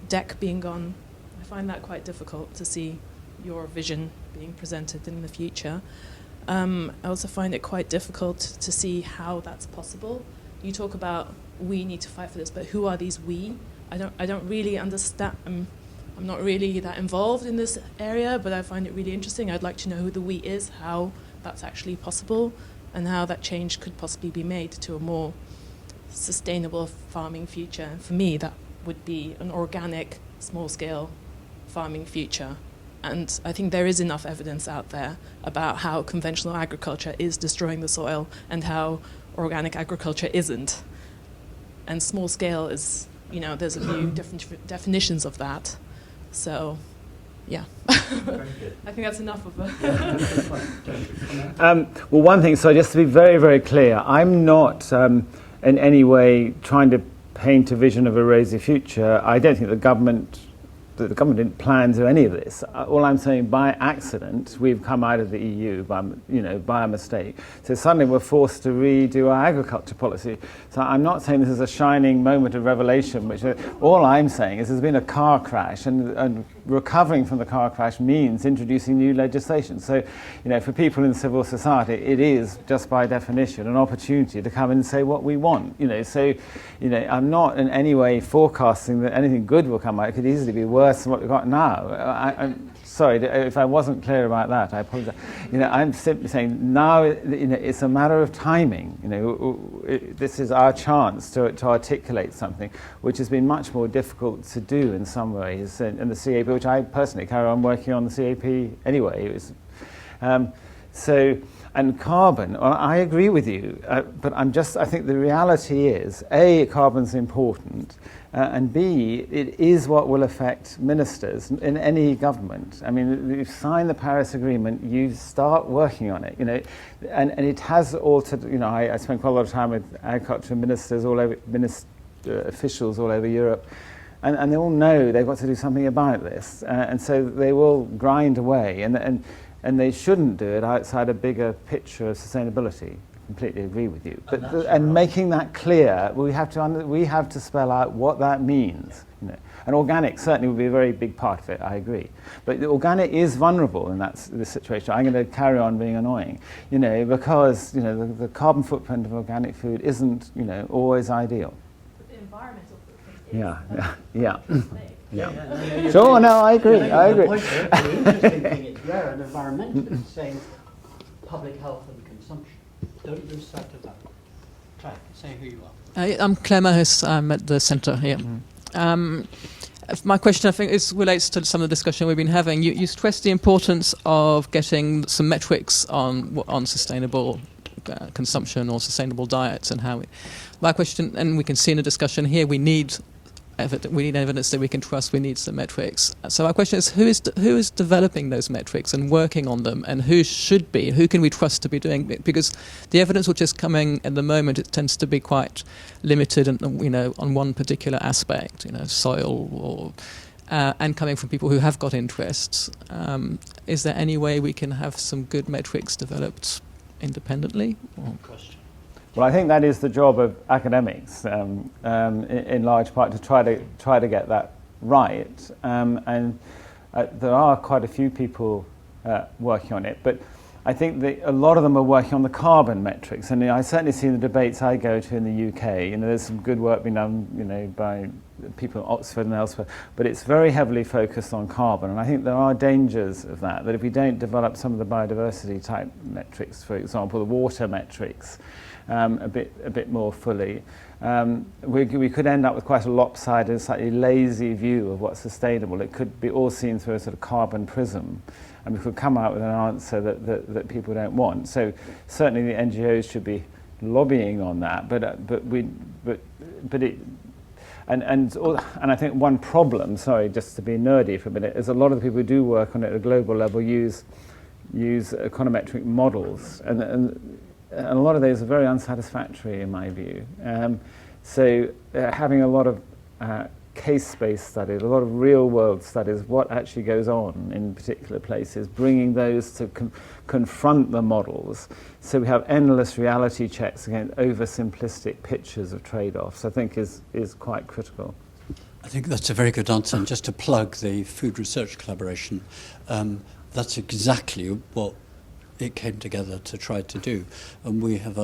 DEC being gone, I find that quite difficult to see your vision being presented in the future. I also find it quite difficult to see how that's possible. You talk about we need to fight for this, but who are these we? I don't really understand. I'm not really that involved in this area, but I find it really interesting. I'd like to know who the we is, how that's actually possible, and how that change could possibly be made to a more sustainable farming future. And for me, that would be an organic, small-scale farming future. And I think there is enough evidence out there about how conventional agriculture is destroying the soil and how organic agriculture isn't. And small-scale is, there's a few different definitions of that. So, yeah. Very good. I think that's enough of Well, one thing, so just to be very, very clear, I'm not in any way trying to paint a vision of a rosy future. I don't think the government didn't plan to do any of this. All I'm saying, by accident, we've come out of the EU by a mistake. So suddenly we're forced to redo our agriculture policy. So I'm not saying this is a shining moment of revelation, which all I'm saying is there's been a car crash, and recovering from the car crash means introducing new legislation. So, for people in civil society, it is just by definition an opportunity to come in and say what we want. So, I'm not in any way forecasting that anything good will come out. It could easily be worse worse than what we've got now. I'm sorry if I wasn't clear about that. I apologize. I'm simply saying now. It's a matter of timing. This is our chance to articulate something, which has been much more difficult to do in some ways. And the CAP, which I personally carry on working on the CAP anyway. It was, and carbon, well, I agree with you, but I think the reality is, A, carbon's important, and B, it is what will affect ministers in any government. I mean, you sign the Paris Agreement, you start working on it, and it has altered, I spent quite a lot of time with agriculture ministers all over, officials all over Europe, and they all know they've got to do something about this, and so they will grind away, and they shouldn't do it outside a bigger picture of sustainability. I completely agree with you. And making that clear, we have to spell out what that means. And organic certainly would be a very big part of it, I agree. But the organic is vulnerable in this situation. I'm going to carry on being annoying, because the carbon footprint of organic food isn't always ideal. But the environmental footprint is Yeah. Yeah. Sure, no, I agree. The interesting thing is where an environmentalist saying public health and consumption. Don't lose sight of that. Try, say who you are. I'm Claire Mohis. I'm at the centre here. My question, I think, relates to some of the discussion we've been having. You stressed the importance of getting some metrics on sustainable consumption or sustainable diets and how. My question, and we can see in the discussion here, we need evidence that we can trust. We need some metrics. So our question is, who is developing those metrics and working on them, and who can we trust to be doing it? Because the evidence which is coming at the moment, it tends to be quite limited, and on one particular aspect, soil or. And coming from people who have got interests, is there any way we can have some good metrics developed independently? Question. Well, I think that is the job of academics, in large part, to try to get that right. And there are quite a few people working on it, but I think that a lot of them are working on the carbon metrics. And I certainly see in the debates I go to in the UK, there's some good work being done, by people at Oxford and elsewhere, but it's very heavily focused on carbon. And I think there are dangers of that if we don't develop some of the biodiversity type metrics, for example, the water metrics, a bit more fully, we could end up with quite a lopsided, slightly lazy view of what's sustainable. It could be all seen through a sort of carbon prism, and we could come out with an answer that people don't want. So certainly the NGOs should be lobbying on that, and I think one problem, sorry, just to be nerdy for a minute, is a lot of the people who do work on it at a global level use econometric models, and a lot of those are very unsatisfactory in my view. So having a lot of case-based studies, a lot of real-world studies, what actually goes on in particular places, bringing those to confront the models, so we have endless reality checks against oversimplistic pictures of trade-offs, I think is quite critical. I think that's a very good answer. And just to plug the food research collaboration, that's exactly what it came together to try to do. And we have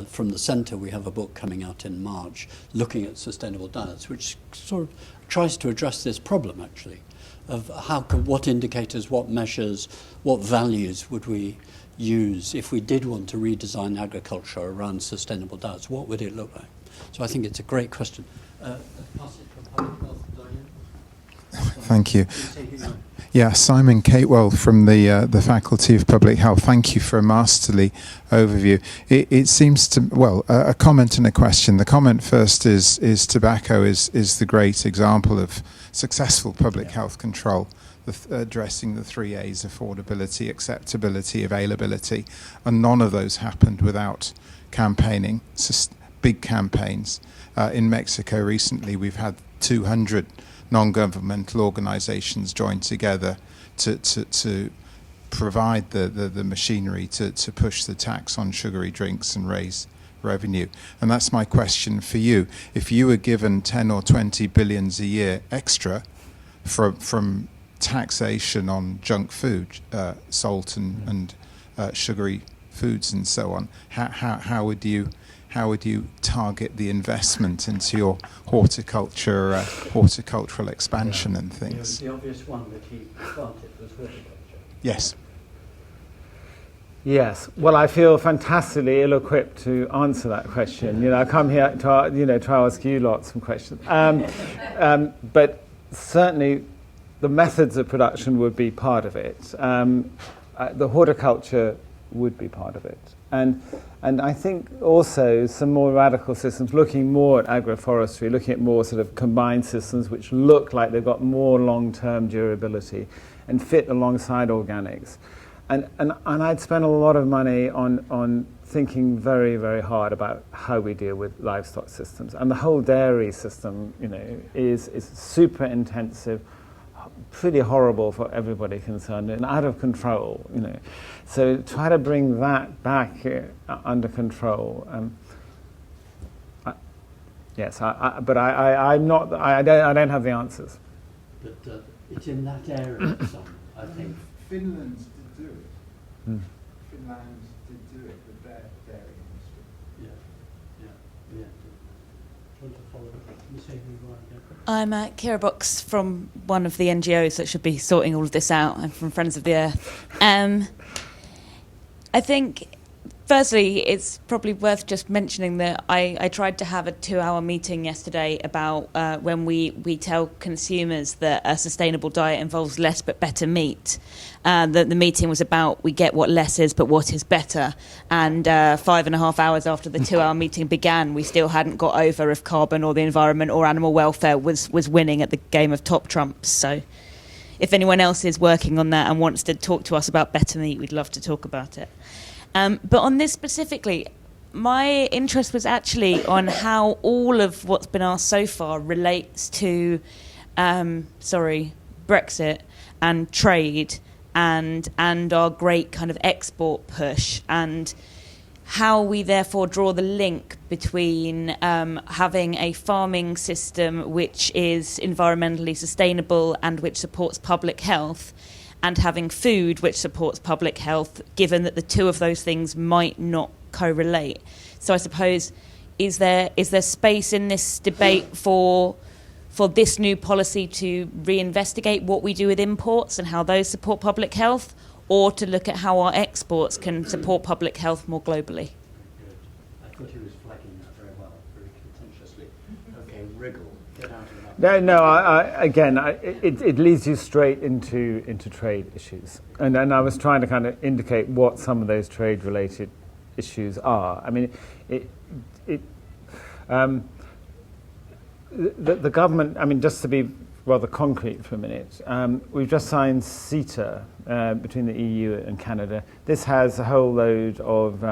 from the centre, we have a book coming out in March looking at sustainable diets, which sort of tries to address this problem actually, of what indicators, what measures, what values would we use if we did want to redesign agriculture around sustainable diets? What would it look like? So I think it's a great question. Pass it from Public Health, Diane. Thank you. Yeah, Simon Catewell from the Faculty of Public Health. Thank you for a masterly overview. It seems to, a comment and a question. The comment first is tobacco is the great example of successful public health control, addressing the 3 A's: affordability, acceptability, availability, and none of those happened without campaigning, big campaigns. In Mexico recently, we've had 200 non-governmental organisations join together to provide the machinery to push the tax on sugary drinks and raise revenue. And that's my question for you. If you were given 10 or 20 billions a year extra from taxation on junk food, salt and sugary foods and so on, how would you how would you target the investment into your horticultural expansion and things? The obvious one that he planted was horticulture. Yes. Yes. Well, I feel fantastically ill-equipped to answer that question. I come here to try to ask you lots of questions. But certainly, the methods of production would be part of it. The horticulture would be part of it, and I think also some more radical systems, looking more at agroforestry, looking at more sort of combined systems which look like they've got more long-term durability and fit alongside organics. And I'd spend a lot of money on thinking very, very hard about how we deal with livestock systems. And the whole dairy system, is super intensive, pretty horrible for everybody concerned, and out of control. So try to bring that back under control. Yes, but I'm not. I don't have the answers. But it's in that area, I think. Finland did do it. Finland did do it with their dairy industry. Yeah. Do you want to follow up? Miss Avery, go on, yeah. I'm Kira Box from one of the NGOs that should be sorting all of this out. I'm from Friends of the Earth. I think, firstly, it's probably worth just mentioning that I tried to have a 2-hour meeting yesterday about when we tell consumers that a sustainable diet involves less but better meat. The meeting was about we get what less is but what is better. And 5.5 hours after the 2-hour meeting began, we still hadn't got over if carbon or the environment or animal welfare was winning at the game of top trumps. So if anyone else is working on that and wants to talk to us about better meat, we'd love to talk about it. But on this specifically, my interest was actually on how all of what's been asked so far relates to, Brexit and trade and our great kind of export push, and how we therefore draw the link between having a farming system which is environmentally sustainable and which supports public health, and having food which supports public health, given that the two of those things might not correlate. So I suppose, is there space in this debate for this new policy to reinvestigate what we do with imports and how those support public health, or to look at how our exports can support public health more globally? I thought he was flagging that very well, very contentiously. Okay, wriggle, get out of that. It leads you straight into trade issues, and I was trying to kind of indicate what some of those trade-related issues are. I mean, the government. I mean, just to be rather concrete for a minute, we've just signed CETA between the EU and Canada. This has a whole load of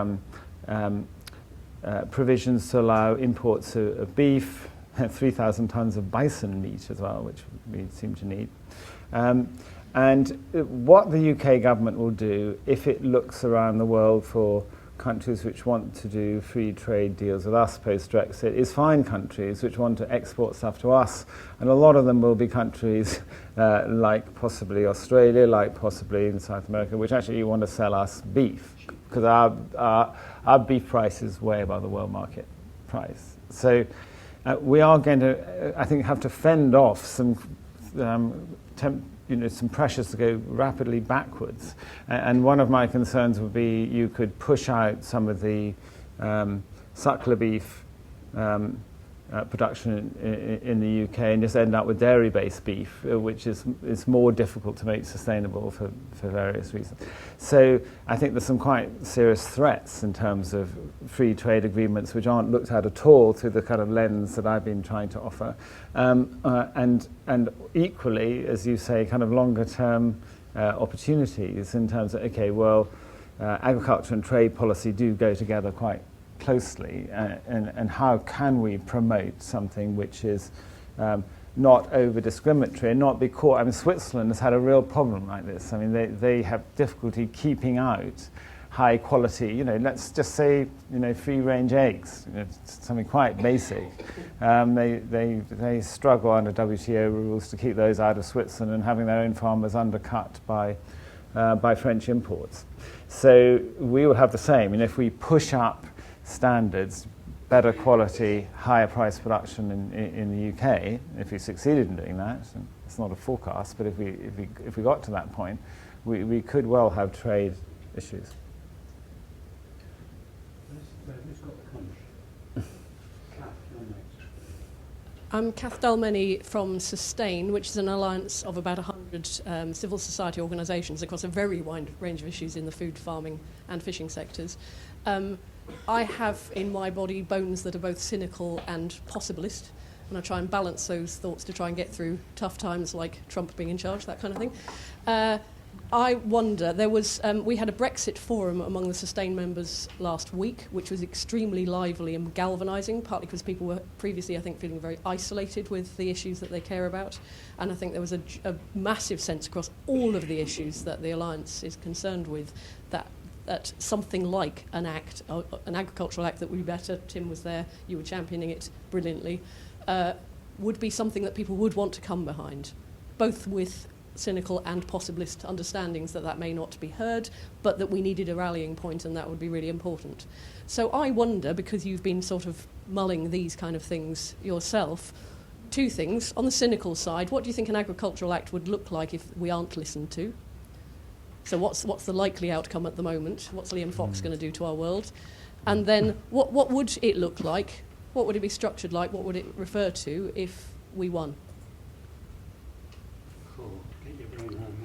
provisions to allow imports of beef, 3,000 tons of bison meat as well, which we seem to need. And what the UK government will do, if it looks around the world for countries which want to do free trade deals with us post-Brexit, is find countries which want to export stuff to us. And a lot of them will be countries like possibly Australia, like possibly in South America, which actually want to sell us beef, because our beef price is way above the world market price. So we are going to, I think, have to fend off some some pressures to go rapidly backwards. And one of my concerns would be you could push out some of the suckler beef production in the UK and just end up with dairy-based beef, which is more difficult to make sustainable for various reasons. So I think there's some quite serious threats in terms of free trade agreements which aren't looked at all through the kind of lens that I've been trying to offer. And equally, as you say, kind of longer-term opportunities in terms of, agriculture and trade policy do go together quite closely, and how can we promote something which is not over-discriminatory and not be caught. I mean, Switzerland has had a real problem like this. I mean, they have difficulty keeping out high quality, let's just say, free-range eggs, something quite basic. They struggle under WTO rules to keep those out of Switzerland, and having their own farmers undercut by French imports. So we will have the same, and if we push up standards better quality, higher price production in the UK, if we succeeded in doing that, and it's not a forecast, but if we got to that point, we could well have trade issues. Who's got the punch? Kath, you're next. I'm Kath Dalmeny from Sustain, which is an alliance of about 100 civil society organisations across a very wide range of issues in the food, farming and fishing sectors. I have in my body bones that are both cynical and possibilist, and I try and balance those thoughts to try and get through tough times like Trump being in charge, that kind of thing. I wonder, we had a Brexit forum among the Sustain members last week, which was extremely lively and galvanising, partly because people were previously, I think, feeling very isolated with the issues that they care about. And I think there was a massive sense across all of the issues that the Alliance is concerned with that something like an agricultural act that would be better, Tim was there, you were championing it brilliantly, would be something that people would want to come behind, both with cynical and possibilist understandings that may not be heard, but that we needed a rallying point and that would be really important. So I wonder, because you've been sort of mulling these kind of things yourself, two things. On the cynical side, what do you think an agricultural act would look like if we aren't listened to? So what's the likely outcome at the moment? What's Liam Fox going to do to our world? And then what would it look like? What would it be structured like? What would it refer to if we won? Cool. Get your brain around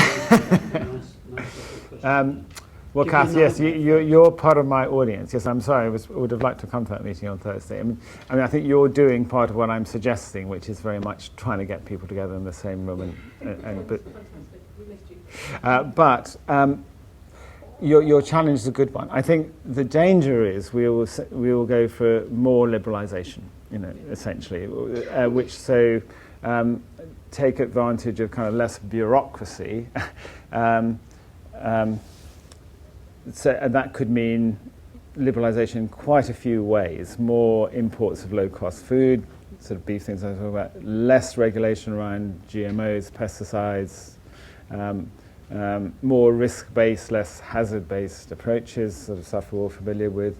that. Nice Well, Give Kath, me yes, another- you're part of my audience. Yes, I'm sorry, I would have liked to come to that meeting on Thursday. I mean, I think you're doing part of what I'm suggesting, which is very much trying to get people together in the same room. But your challenge is a good one. I think the danger is we will go for more liberalisation, essentially, which take advantage of kind of less bureaucracy. And that could mean liberalisation in quite a few ways. More imports of low-cost food, sort of beef things I was talking about, less regulation around GMOs, pesticides, more risk-based, less hazard-based approaches, sort of stuff we're all familiar with,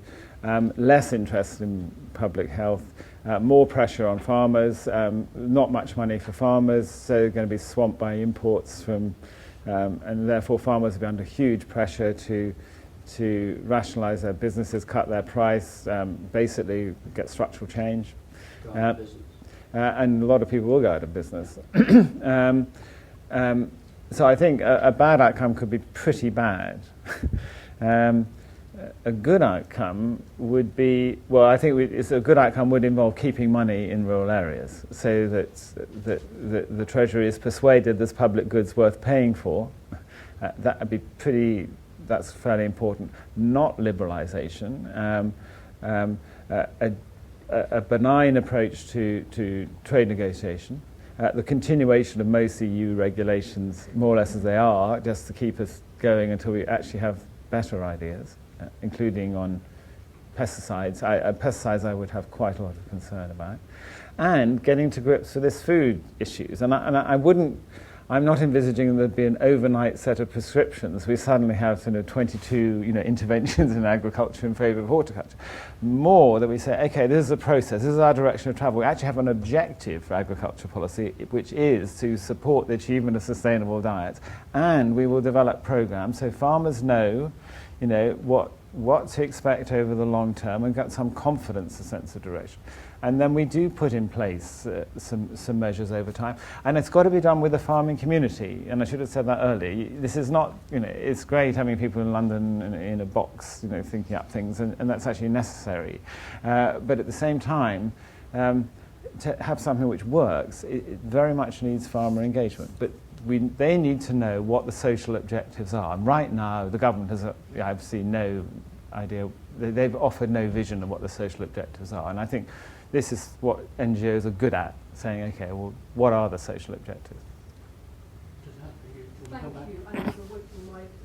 less interest in public health, more pressure on farmers, not much money for farmers, so going to be swamped by imports from, and therefore farmers will be under huge pressure to rationalise their businesses, cut their price, basically get structural change. And a lot of people will go out of business. So I think a bad outcome could be pretty bad. A good outcome would be, a good outcome would involve keeping money in rural areas so that the Treasury is persuaded there's public goods worth paying for. That would be that's fairly important. Not liberalisation. A benign approach to trade negotiation. The continuation of most EU regulations, more or less as they are, just to keep us going until we actually have better ideas, including on pesticides. Pesticides I would have quite a lot of concern about. And getting to grips with this food issues. I'm not envisaging there'd be an overnight set of prescriptions. We suddenly have 22 interventions in agriculture in favour of horticulture. More that we say, okay, this is a process, this is our direction of travel. We actually have an objective for agriculture policy, which is to support the achievement of sustainable diets. And we will develop programmes so farmers know, what to expect over the long term and get some confidence, a sense of direction. And then we do put in place some measures over time. And it's got to be done with the farming community. And I should have said that earlier. This is not, it's great having people in London in a box, thinking up things, and that's actually necessary. But at the same time, to have something which works, it very much needs farmer engagement. But they need to know what the social objectives are. And right now, the government has, I've seen no idea, they've offered no vision of what the social objectives are. And I think this is what NGOs are good at, saying, okay, well, what are the social objectives? Thank you. I have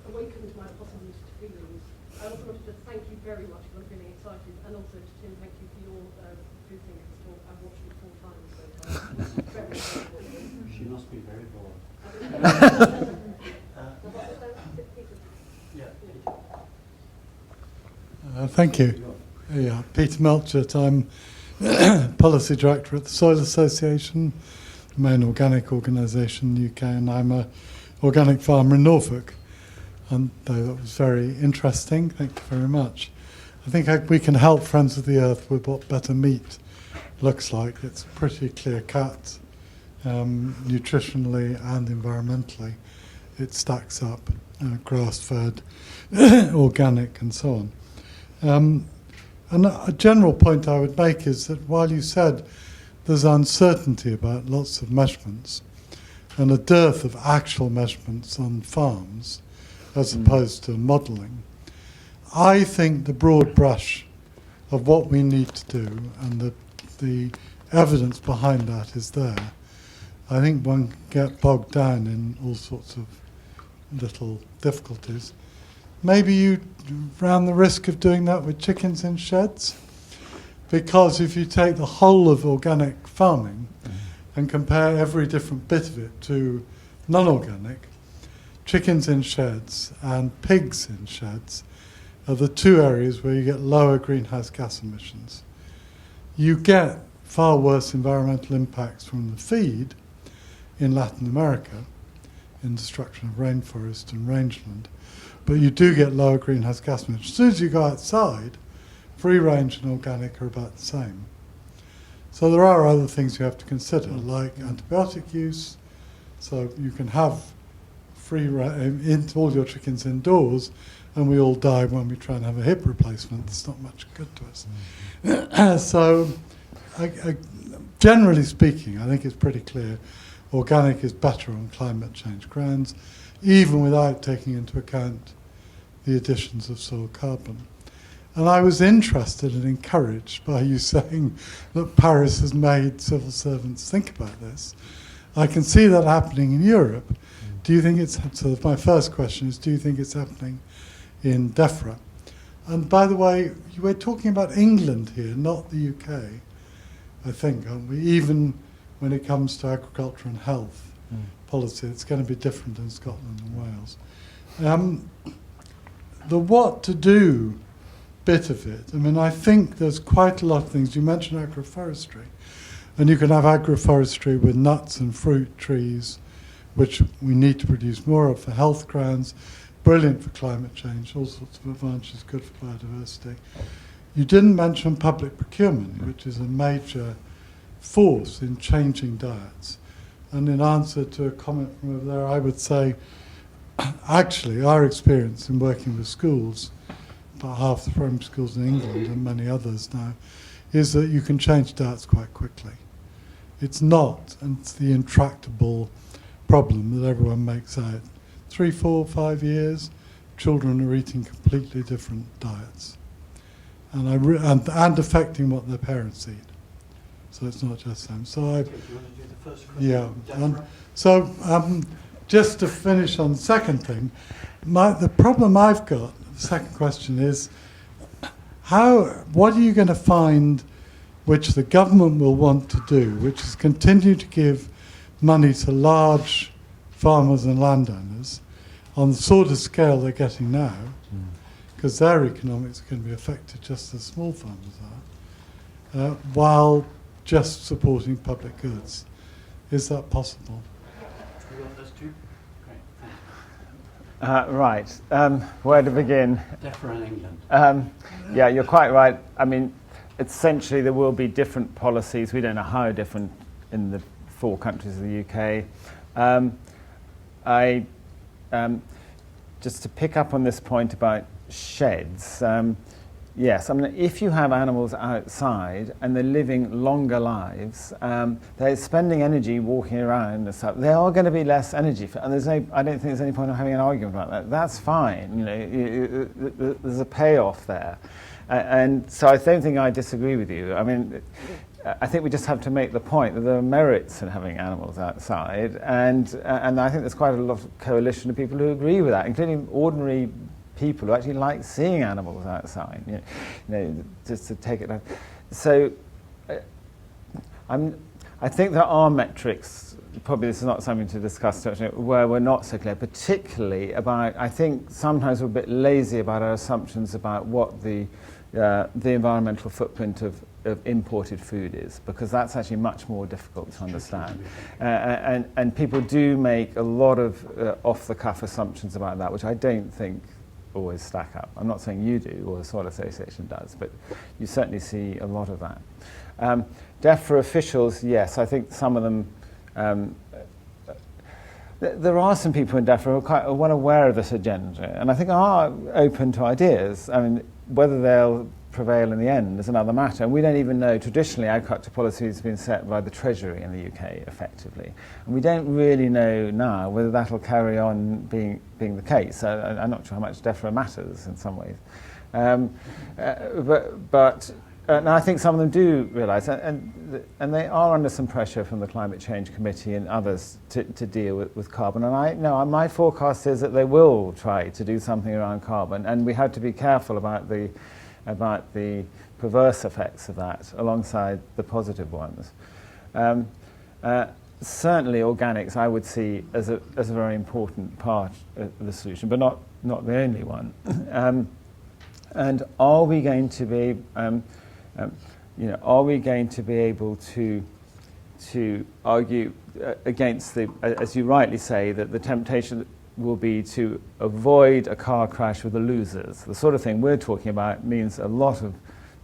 awakened my possibilist feelings. I also wanted to thank you very much for feeling excited, and also to Tim, thank you for your food thinkers talk. I've watched it 4 times so far. Very, very good. She must be very bored. Thank you. Yeah, Peter Melchett. I'm Policy Director at the Soil Association, the main organic organisation in the UK, and I'm an organic farmer in Norfolk. And that was very interesting. Thank you very much. I think we can help Friends of the Earth with what better meat looks like. It's pretty clear cut, nutritionally and environmentally. It stacks up, grass-fed, organic, and so on. And a general point I would make is that while you said there's uncertainty about lots of measurements and a dearth of actual measurements on farms as opposed to modelling, I think the broad brush of what we need to do and the evidence behind that is there. I think one can get bogged down in all sorts of little difficulties. Maybe you ran the risk of doing that with chickens in sheds, because if you take the whole of organic farming and compare every different bit of it to non-organic, chickens in sheds and pigs in sheds are the two areas where you get lower greenhouse gas emissions. You get far worse environmental impacts from the feed in Latin America, in destruction of rainforest and rangeland, but you do get lower greenhouse gas emissions. As soon as you go outside, free range and organic are about the same. So there are other things you have to consider, like antibiotic use, so you can have all your chickens indoors, and we all die when we try and have a hip replacement. It's not much good to us. So, generally speaking, I think it's pretty clear organic is better on climate change grounds, even without taking into account the additions of soil carbon. And I was interested and encouraged by you saying that Paris has made civil servants think about this. I can see that happening in Europe. Do you think it's, so my first question is, do you think it's happening in DEFRA? And by the way, we're talking about England here, not the UK, I think, aren't we? Even when it comes to agriculture and health policy, it's going to be different in Scotland and Wales. The what to do bit of it, I mean, I think there's quite a lot of things. You mentioned agroforestry, and you can have agroforestry with nuts and fruit trees, which we need to produce more of for health grounds, brilliant for climate change, all sorts of advantages, good for biodiversity. You didn't mention public procurement, which is a major force in changing diets. And in answer to a comment from over there, I would say, actually, our experience in working with schools, about half the primary schools in England and many others now, is that you can change diets quite quickly. It's not, and it's the intractable problem that everyone makes out. 3, 4, 5 years, children are eating completely different diets, and affecting what their parents eat. So it's not just them. So Do you want to do the first question? yeah. Just to finish on the second thing, the problem I've got, the second question is, what are you going to find which the government will want to do, which is continue to give money to large farmers and landowners on the sort of scale they're getting now, because their economics are going to be affected just as small farmers are, while just supporting public goods. Is that possible? Do you want those two? Great, Right. Where to begin? DEFRA in England. Yeah, you're quite right. I mean, essentially there will be different policies. We don't know how different in the 4 countries of the UK. Just to pick up on this point about sheds, yes, I mean, if you have animals outside and they're living longer lives, they're spending energy walking around and stuff, there are going to be less energy. And I don't think there's any point in having an argument about that. That's fine. You know, there's a payoff there. And so I don't think I disagree with you. I mean, I think we just have to make the point that there are merits in having animals outside, and I think there's quite a lot of coalition of people who agree with that, including ordinary people who actually like seeing animals outside. You know, just to take it. So, I think there are metrics. Probably this is not something to discuss where we're not so clear, particularly about. I think sometimes we're a bit lazy about our assumptions about what the the environmental footprint of imported food is, because that's actually much more difficult to understand. And people do make a lot of off-the-cuff assumptions about that, which I don't think always stack up. I'm not saying you do or the Soil Association does, but you certainly see a lot of that. DEFRA officials, yes, I think some of them, there are some people in DEFRA who are quite well aware of this agenda, and I think are open to ideas. I mean, whether they'll prevail in the end is another matter. And we don't even know, traditionally, agriculture policy has been set by the Treasury in the UK, effectively. And we don't really know now whether that'll carry on being the case. I'm not sure how much DEFRA matters in some ways. But I think some of them do realise, and they are under some pressure from the Climate Change Committee and others to deal with carbon. And my forecast is that they will try to do something around carbon, and we have to be careful about the perverse effects of that alongside the positive ones. Certainly organics I would see as a very important part of the solution, but not the only one. And are we going to be are we going to be able to argue against the, as you rightly say, that the temptation will be to avoid a car crash with the losers? The sort of thing we're talking about means a lot of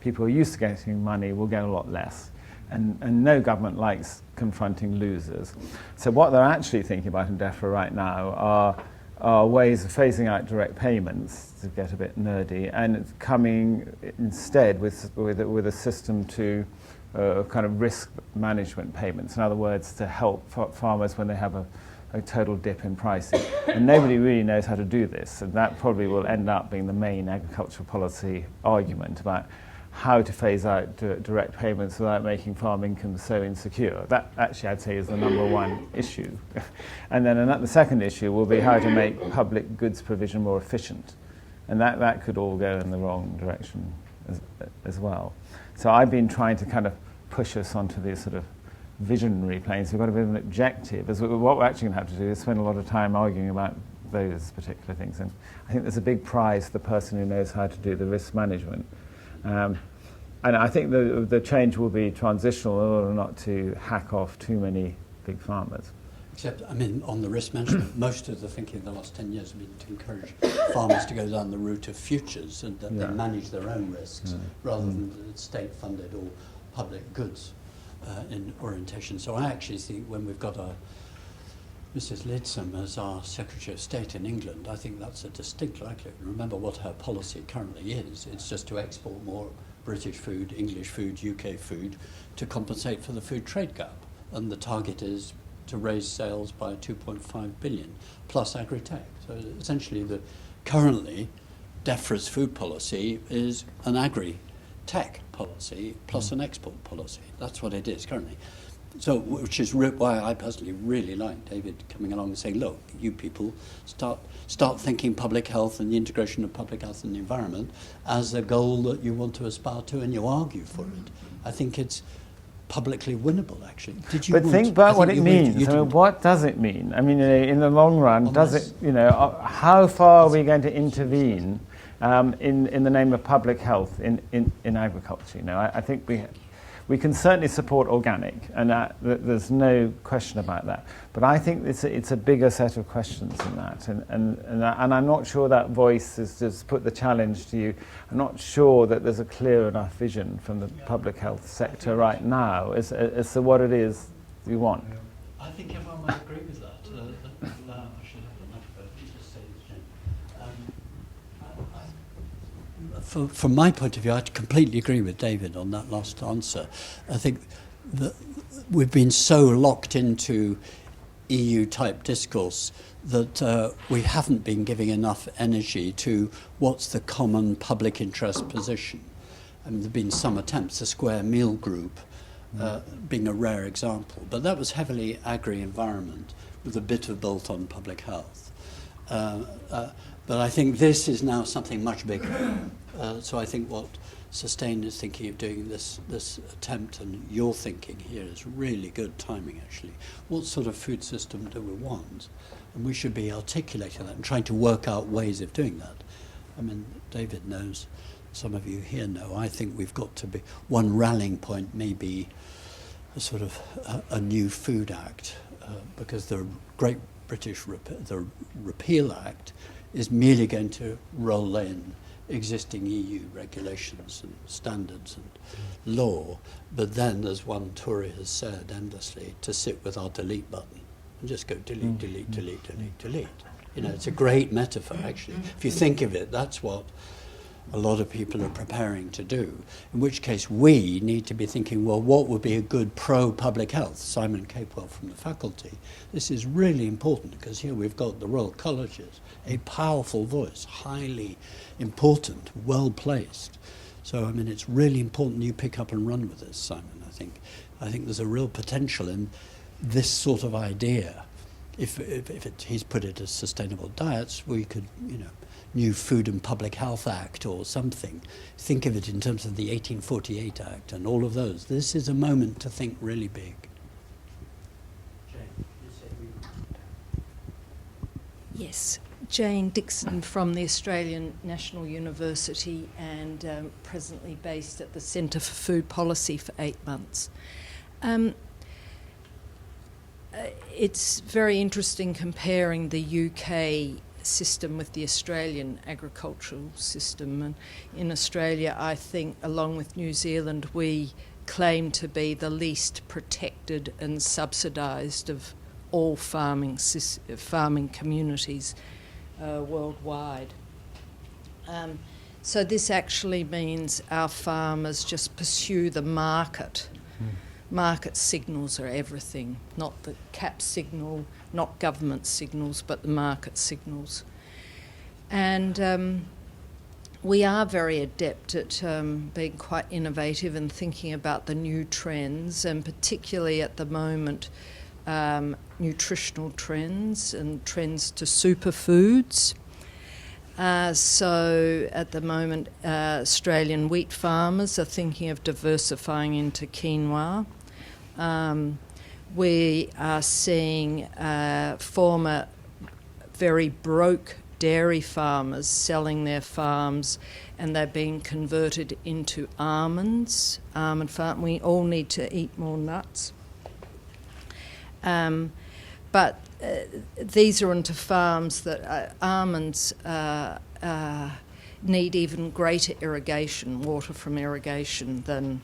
people who are used to getting money will get a lot less. And no government likes confronting losers. So what they're actually thinking about in DEFRA right now are ways of phasing out direct payments, to get a bit nerdy, and coming instead with a system to kind of risk management payments. In other words, to help farmers when they have a total dip in pricing. And nobody really knows how to do this, and that probably will end up being the main agricultural policy argument about how to phase out direct payments without making farm income so insecure. That actually, I'd say, is the number one issue. And then the second issue will be how to make public goods provision more efficient. And that could all go in the wrong direction as well. So I've been trying to kind of push us onto these sort of visionary planes. We've got a bit of an objective. What we're actually going to have to do is spend a lot of time arguing about those particular things. And I think there's a big prize for the person who knows how to do the risk management. And I think the change will be transitional in order not to hack off too many big farmers. Except, I mean, on the risk management, most of the thinking in the last 10 years has been to encourage farmers to go down the route of futures and that they manage their own risks rather than state-funded or public goods in orientation. So I actually think when we've got Mrs. Lidsom as our Secretary of State in England, I think that's a distinct likelihood. Remember what her policy currently is. It's just to export more British food, English food, UK food to compensate for the food trade gap. And the target is to raise sales by 2.5 billion plus agri-tech. So essentially currently DEFRA's food policy is an agri-tech policy plus an export policy. That's what it is currently. So, which is why I personally really like David coming along and saying, look, you people start thinking public health and the integration of public health and the environment as a goal that you want to aspire to, and you argue for it. I think it's publicly winnable, actually. Think about what it means. What does it mean? I mean, in the long run, does it? How far are we going to intervene in the name of public health in agriculture? I think we can certainly support organic, and there's no question about that. But I think it's a bigger set of questions than that, and I'm not sure that voice is just put the challenge to you. I'm not sure that there's a clear enough vision from the public health sector right now as to what it is we want. I think everyone might agree with that. I should have a microphone. Just say this, Jane. From my point of view, I completely agree with David on that last answer. I think that we've been so locked into EU-type discourse that we haven't been giving enough energy to what's the common public interest position. I mean, there have been some attempts, the Square Meal Group being a rare example, but that was heavily agri-environment with a bit of bolt-on public health. But I think this is now something much bigger. So I think what Sustain is thinking of doing this attempt, and your thinking here, is really good timing, actually. What sort of food system do we want? And we should be articulating that and trying to work out ways of doing that. I mean, David knows some of you here know, I think we've got to be, one rallying point may be a sort of a new Food Act, because the Great British the Repeal Act is merely going to roll in existing EU regulations and standards and law, but then, as one Tory has said endlessly, to sit with our delete button and just go delete, delete, delete, delete, delete. You know, it's a great metaphor, actually. If you think of it, that's what a lot of people are preparing to do, in which case we need to be thinking, well, what would be a good pro-public health? Simon Capewell from the faculty. This is really important, because here we've got the Royal Colleges, a powerful voice, highly important, well-placed. So, I mean, it's really important you pick up and run with this, Simon, I think. I think there's a real potential in this sort of idea. If he's put it as sustainable diets, we could, you know, new Food and Public Health Act or something. Think of it in terms of the 1848 Act and all of those. This is a moment to think really big. Jane, you said Yes, Jane Dixon from the Australian National University and presently based at the Centre for Food Policy for 8 months. It's very interesting comparing the UK system with the Australian agricultural system. And in Australia, I think, along with New Zealand, we claim to be the least protected and subsidised of all farming communities worldwide. So this actually means our farmers just pursue the market. Market signals are everything, not the CAP signal, not government signals, but the market signals. And we are very adept at being quite innovative and thinking about the new trends, and particularly at the moment, nutritional trends and trends to superfoods. So at the moment, Australian wheat farmers are thinking of diversifying into quinoa. We are seeing former very broke dairy farmers selling their farms, and they're being converted into almonds. Almond farm. We all need to eat more nuts. But these are into farms that almonds need even greater irrigation, water from irrigation, than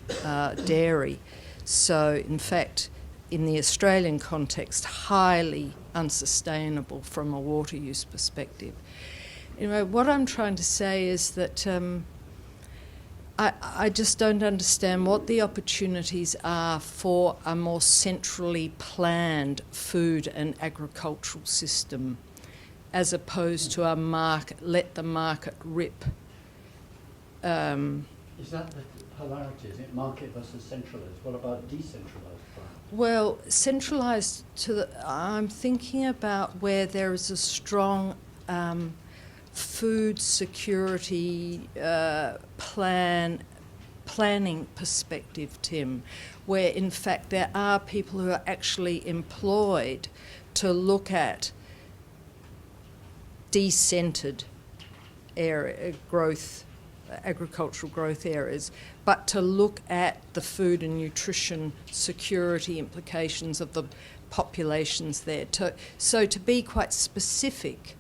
dairy. So, in fact, in the Australian context, highly unsustainable from a water use perspective. You know, what I'm trying to say is that I just don't understand what the opportunities are for a more centrally planned food and agricultural system, as opposed to a market, let the market rip. Is that the polarity? Is it market versus centralised? What about decentralised? Well, centralised I'm thinking about where there is a strong food security planning perspective, Tim, where in fact there are people who are actually employed to look at decentered area growth, agricultural growth areas, but to look at the food and nutrition security implications of the populations there. So to be quite specific,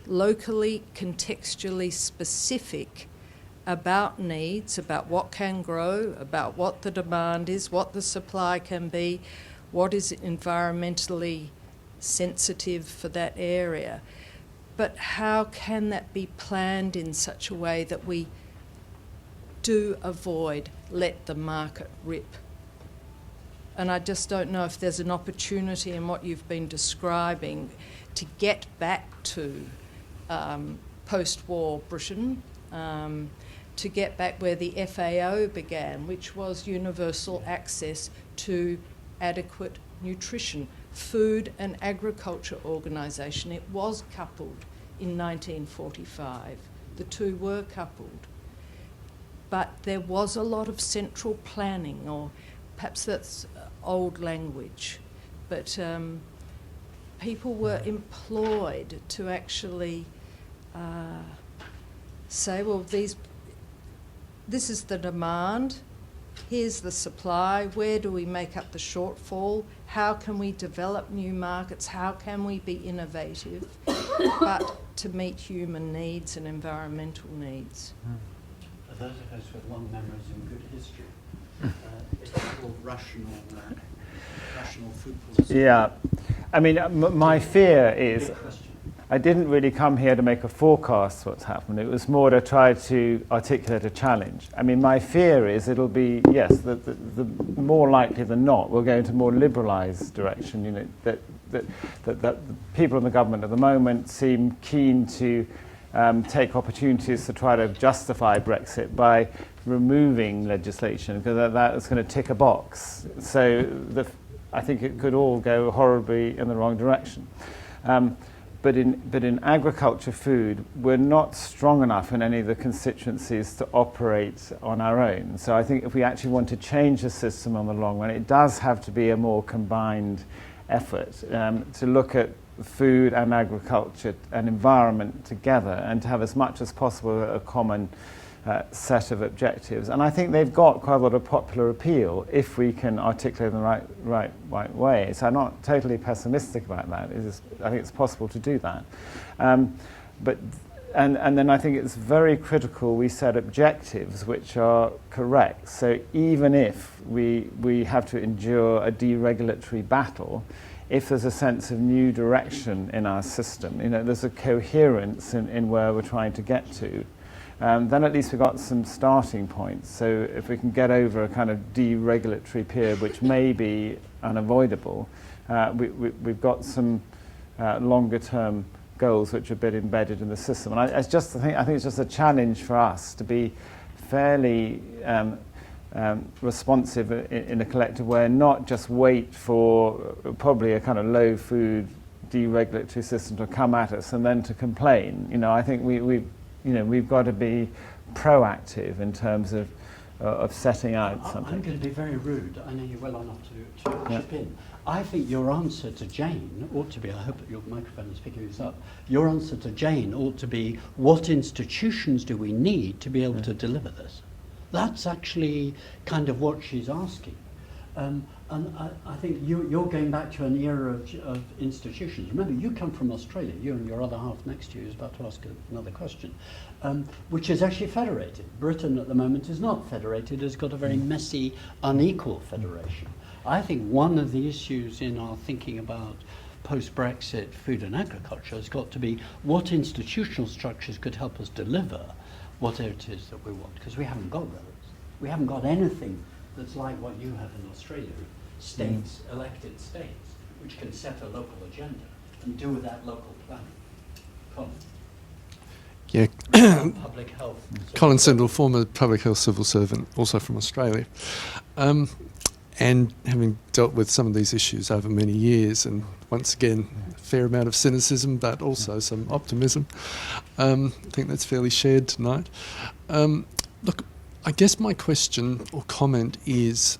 locally, contextually specific about needs, about what can grow, about what the demand is, what the supply can be, what is environmentally sensitive for that area. But how can that be planned in such a way that we do avoid let the market rip? And I just don't know if there's an opportunity in what you've been describing to get back to post-war Britain, to get back where the FAO began, which was universal access to adequate nutrition. Food and Agriculture Organisation, it was coupled in 1945. The two were coupled. But there was a lot of central planning, or perhaps that's old language, but people were employed to actually say, well, this is the demand, here's the supply, where do we make up the shortfall, how can we develop new markets, how can we be innovative, but to meet human needs and environmental needs. For those of us with long memories and good history, it's called rational food policy. Yeah. I mean, my fear is, I didn't really come here to make a forecast what's happened. It was more to try to articulate a challenge. I mean, my fear is it'll be, yes, the more likely than not, we'll go into a more liberalised direction. You know, that the people in the government at the moment seem keen to take opportunities to try to justify Brexit by removing legislation, because that is going to tick a box. So I think it could all go horribly in the wrong direction. But in agriculture food, we're not strong enough in any of the constituencies to operate on our own. So I think if we actually want to change the system on the long run, it does have to be a more combined effort to look at food and agriculture and environment together, and to have as much as possible a common set of objectives. And I think they've got quite a lot of popular appeal if we can articulate them the right way. So I'm not totally pessimistic about that. I think it's possible to do that. But then I think it's very critical we set objectives which are correct. So even if we have to endure a deregulatory battle, if there's a sense of new direction in our system, you know, there's a coherence in where we're trying to get to, then at least we've got some starting points. So if we can get over a kind of deregulatory period, which may be unavoidable, we've got some longer term goals which are a bit embedded in the system. And I think it's just a challenge for us to be fairly responsive in a collective way, and not just wait for probably a kind of low food deregulatory system to come at us and then to complain. You know, I think we've got to be proactive in terms of setting out something. I'm going to be very rude. I know you're well enough to chip in. I think your answer to Jane ought to be, I hope that your microphone is picking this up, your answer to Jane ought to be, what institutions do we need to be able to deliver this? That's actually kind of what she's asking. And I think you're going back to an era of institutions. Remember, you come from Australia. You and your other half next to you is about to ask another question, which is actually federated. Britain at the moment is not federated. It's got a very messy, unequal federation. I think one of the issues in our thinking about post-Brexit food and agriculture has got to be what institutional structures could help us deliver whatever it is that we want, because we haven't got those. We haven't got anything that's like what you have in Australia, states, elected states, which can set a local agenda and do with that local planning. Colin. Yeah. Public health. Colin Sindel, former public health civil servant, also from Australia. And having dealt with some of these issues over many years, and once again, a fair amount of cynicism, but also some optimism. I think that's fairly shared tonight. Look, I guess my question or comment is,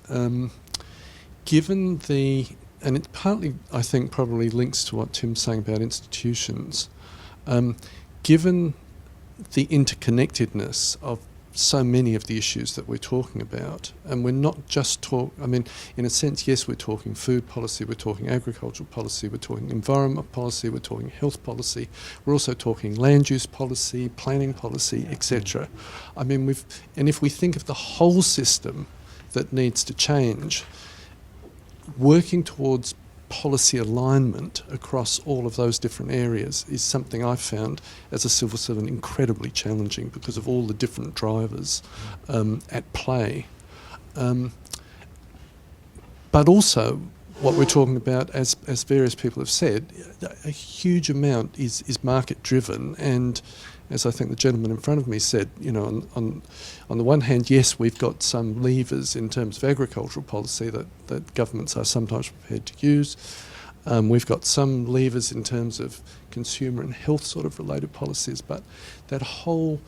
given and it partly, I think, probably links to what Tim's saying about institutions, given the interconnectedness of so many of the issues that we're talking about, and we're not just in a sense, yes, we're talking food policy, we're talking agricultural policy, we're talking environment policy, we're talking health policy, we're also talking land use policy, planning policy, etc. I mean, and if we think of the whole system that needs to change, working towards policy alignment across all of those different areas is something I've found as a civil servant incredibly challenging because of all the different drivers at play. But also, what we're talking about, as various people have said, a huge amount is market driven, and as I think the gentleman in front of me said, you know, on the one hand, yes, we've got some levers in terms of agricultural policy that governments are sometimes prepared to use. We've got some levers in terms of consumer and health sort of related policies, but that whole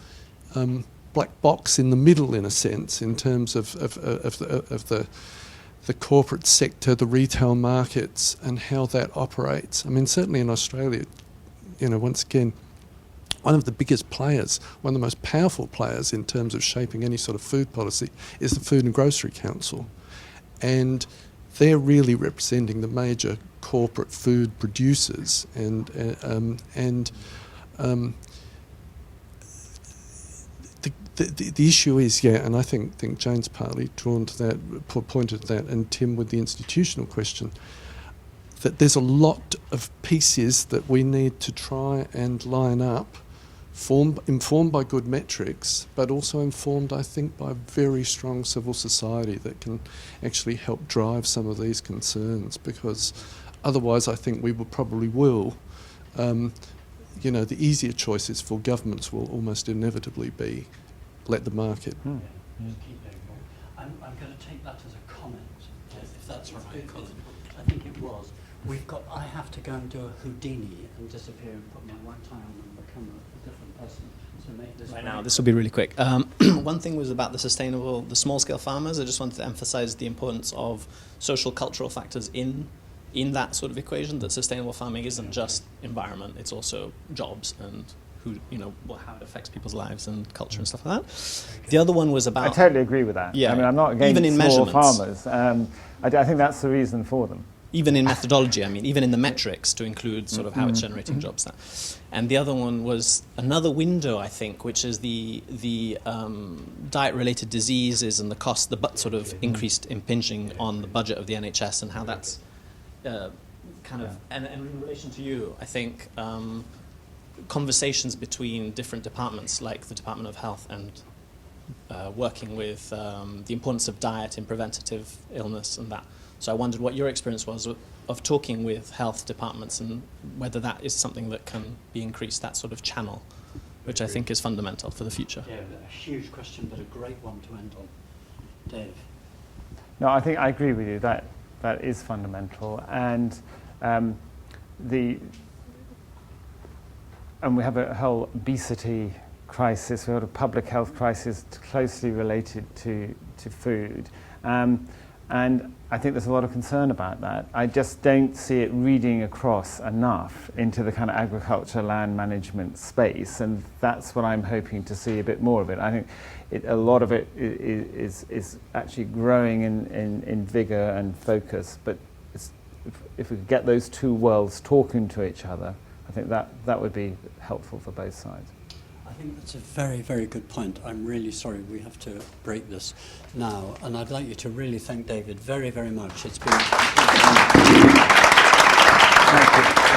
black box in the middle, in a sense, in terms of the corporate sector, the retail markets, and how that operates. I mean, certainly in Australia, you know, once again, one of the biggest players, one of the most powerful players in terms of shaping any sort of food policy is the Food and Grocery Council. And they're really representing the major corporate food producers, the issue is, and I think Jane's partly drawn to that, pointed to that, and Tim with the institutional question, that there's a lot of pieces that we need to try and line up, informed by good metrics, but also informed, I think, by very strong civil society that can actually help drive some of these concerns, because otherwise I think we will, the easier choices for governments will almost inevitably be let the market. Just keep going. I'm going to take that as a comment, if that's right. I think it was. I have to go and do a Houdini and disappear and put my right eye on and become a different person. So make this right now. This will be really quick. One thing was about the small-scale farmers. I just wanted to emphasize the importance of social cultural factors in that sort of equation, that sustainable farming isn't just environment, it's also jobs and how it affects people's lives and culture and stuff like that. The other one was about... I totally agree with that. Yeah. I mean, I'm not against even in small measurements. farmers. I think that's the reason for them. Even in methodology, even in the metrics to include sort of how it's generating jobs. And the other one was another window, I think, which is the diet-related diseases and the cost, the sort of increased impinging on the budget of the NHS and how that's and in relation to you, I think conversations between different departments, like the Department of Health and working with the importance of diet in preventative illness and that. So I wondered what your experience was of talking with health departments and whether that is something that can be increased, that sort of channel, which I think is fundamental for the future. Yeah, a huge question, but a great one to end on. Dave? No, I think I agree with you. That is fundamental. And we have a whole obesity crisis, we have a public health crisis closely related to food. And I think there's a lot of concern about that. I just don't see it reading across enough into the kind of agriculture land management space, and that's what I'm hoping to see a bit more of it. I think a lot of it is actually growing in vigor and focus, but if we could get those two worlds talking to each other, I think that would be helpful for both sides. I think that's a very, very good point. I'm really sorry we have to break this now, and I'd like you to really thank David very, very much. It's been... Thank you.